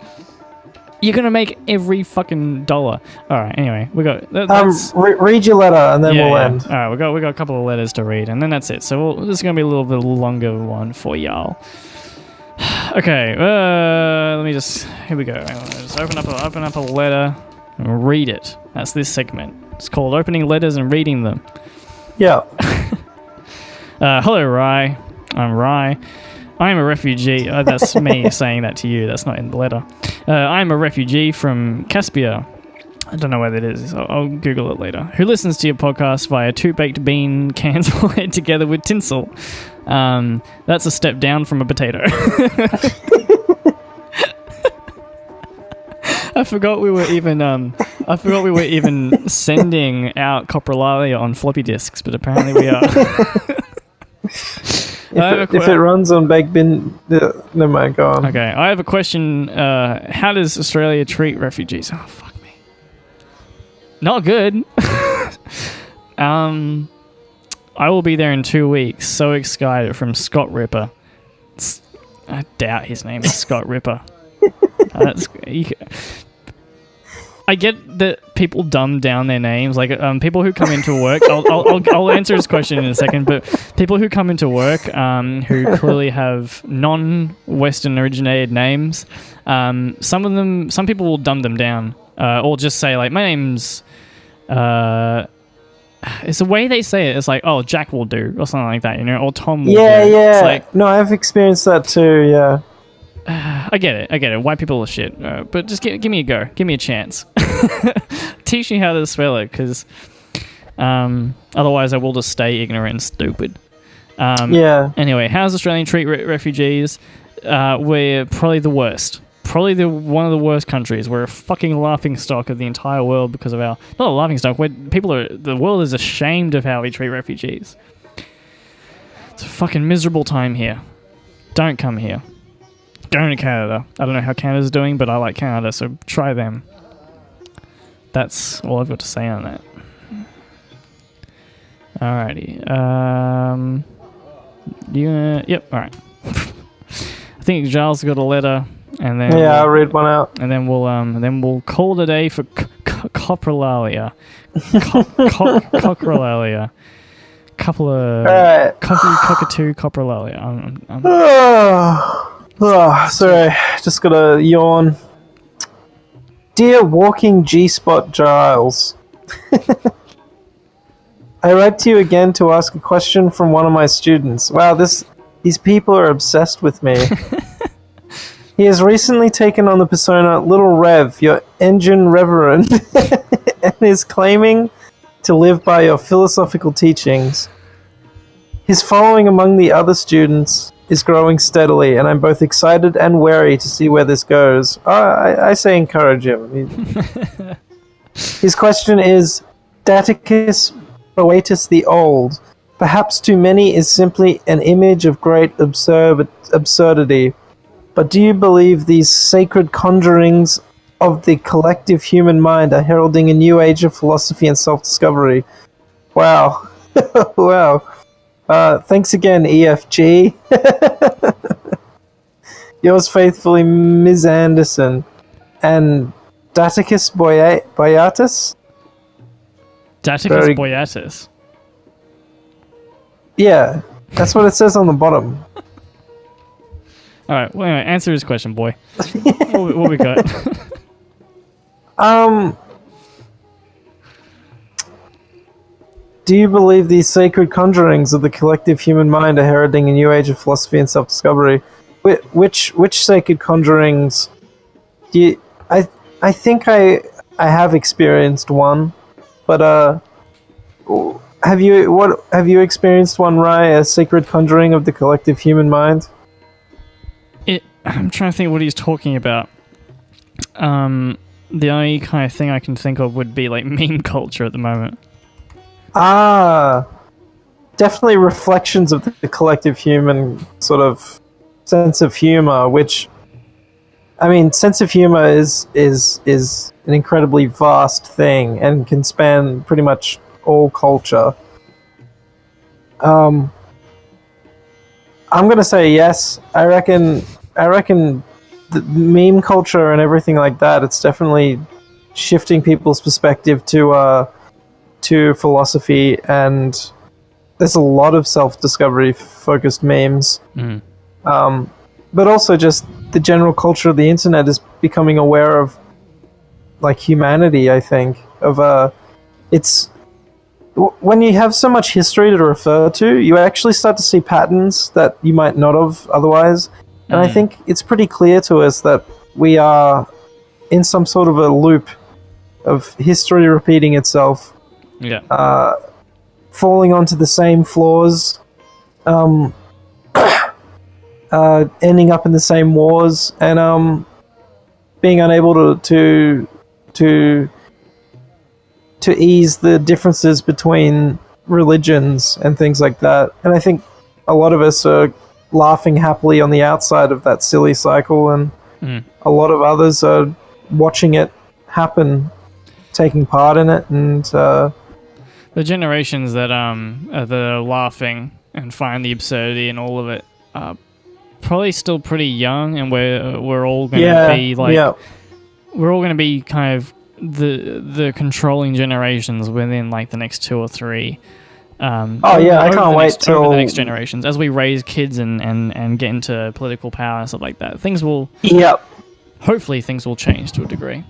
You're gonna make every fucking dollar. All right. Anyway, we got. Read your letter, and then we'll end. All right, we got a couple of letters to read, and then that's it. So this is gonna be a little bit longer one for y'all. Okay. Let me just. Here we go. Just open up a letter and read it. That's this segment. It's called opening letters and reading them. Yeah. Hello, Rye. I'm Rye. I am a refugee. That's me saying that to you. That's not in the letter. I am a refugee from Caspia. I don't know where that is. I'll Google it later. Who listens to your podcast via two baked bean cans laid together with tinsel? That's a step down from a potato. I forgot we were even sending out Coprolalia on floppy disks, but apparently we are. If it runs on baked bean, never mind. Go on. Okay, I have a question. How does Australia treat refugees? Oh, fuck me. Not good. I will be there in 2 weeks. So excited. From Scott Ripper. I doubt his name is Scott Ripper. I get that people dumb down their names, like people who come into work. I'll answer his question in a second, but people who come into work who clearly have non-Western originated names, some people will dumb them down, or just say like, my name's. It's the way they say it. It's like, oh, Jack will do, or something like that, or Tom will do. Yeah. It's like, no, I've experienced that too. Yeah. I get it. White people are shit. But just give me a go. Give me a chance. Teach me how to spell it, because otherwise I will just stay ignorant and stupid. Yeah. Anyway, how's Australian treat refugees? We're probably the worst. Probably one of the worst countries. We're a fucking laughingstock of the entire world because of our... Not a laughingstock. The world is ashamed of how we treat refugees. It's a fucking miserable time here. Don't come here. Going to Canada. I don't know how Canada's doing, but I like Canada, so try them. That's all I've got to say on that. Alrighty. Yep. All right. I think Giles got a letter, and then I'll read one out, and then we'll call it a day for Coprolalia. Coprolalia. Couple of cockatoo Coprolalia. Sorry, just gotta yawn. Dear walking G-spot Giles, I write to you again to ask a question from one of my students. Wow, these people are obsessed with me. He has recently taken on the persona Little Rev, your engine reverend, and is claiming to live by your philosophical teachings. His following among the other students is growing steadily, and I'm both excited and wary to see where this goes. I say encourage him. His question is, Daticus Boetus the Old, perhaps to many is simply an image of great absurdity, but do you believe these sacred conjurings of the collective human mind are heralding a new age of philosophy and self-discovery? Wow. Wow. Thanks again, EFG. Yours faithfully, Ms. Anderson. And Daticus Boyatus? Daticus Boyatus. Yeah, that's what it says on the bottom. Alright, well, anyway, answer his question, boy. what we got? Do you believe these sacred conjurings of the collective human mind are heralding a new age of philosophy and self-discovery? Which sacred conjurings? I think I have experienced one, but have you experienced one, Rai? A sacred conjuring of the collective human mind? I'm trying to think what he's talking about. The only kind of thing I can think of would be like meme culture at the moment. Definitely reflections of the collective human sort of sense of humor, which, I mean, sense of humor is an incredibly vast thing and can span pretty much all culture. I'm gonna say yes. I reckon the meme culture and everything like that, it's definitely shifting people's perspective to philosophy, and there's a lot of self-discovery focused memes. But also just the general culture of the internet is becoming aware of like humanity, I think. It's when you have so much history to refer to, you actually start to see patterns that you might not have otherwise. And I think it's pretty clear to us that we are in some sort of a loop of history repeating itself, Yeah. falling onto the same flaws, ending up in the same wars, and being unable to ease the differences between religions and things like that. And I think a lot of us are laughing happily on the outside of that silly cycle, and a lot of others are watching it happen, taking part in it, and the generations that are laughing and find the absurdity in all of it are probably still pretty young, and we're all going to be like we're all going to be kind of the controlling generations within like the next 2 or 3. I can't wait till over the next generations as we raise kids and get into political power and stuff like that. Things will hopefully things will change to a degree.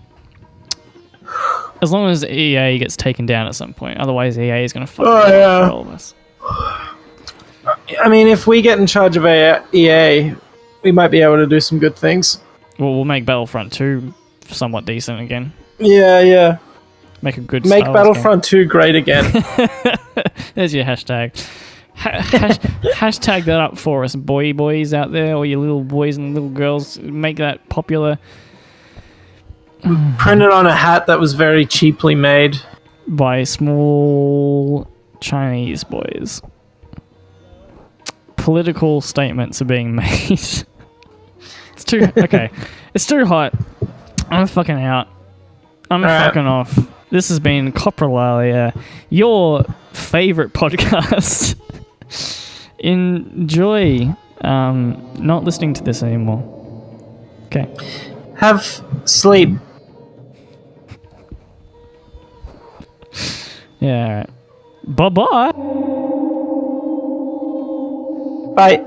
As long as EA gets taken down at some point, otherwise EA is going to fuck it up for all of us. I mean, if we get in charge of EA, we might be able to do some good things. Well, we'll make Battlefront 2 somewhat decent again. Yeah. Make a good Make Star Wars Battlefront 2 great again. There's your hashtag. Hashtag that up for us, boys out there, or your little boys and little girls. Make that popular. Printed on a hat that was very cheaply made By small Chinese boys. Political statements are being made. It's too... Okay. It's too hot. I'm fucking out. I'm fucking off. This has been Coprolalia, your favorite podcast. Enjoy not listening to this anymore. Okay. Have sleep. Yeah, alright. Bye-bye. Bye.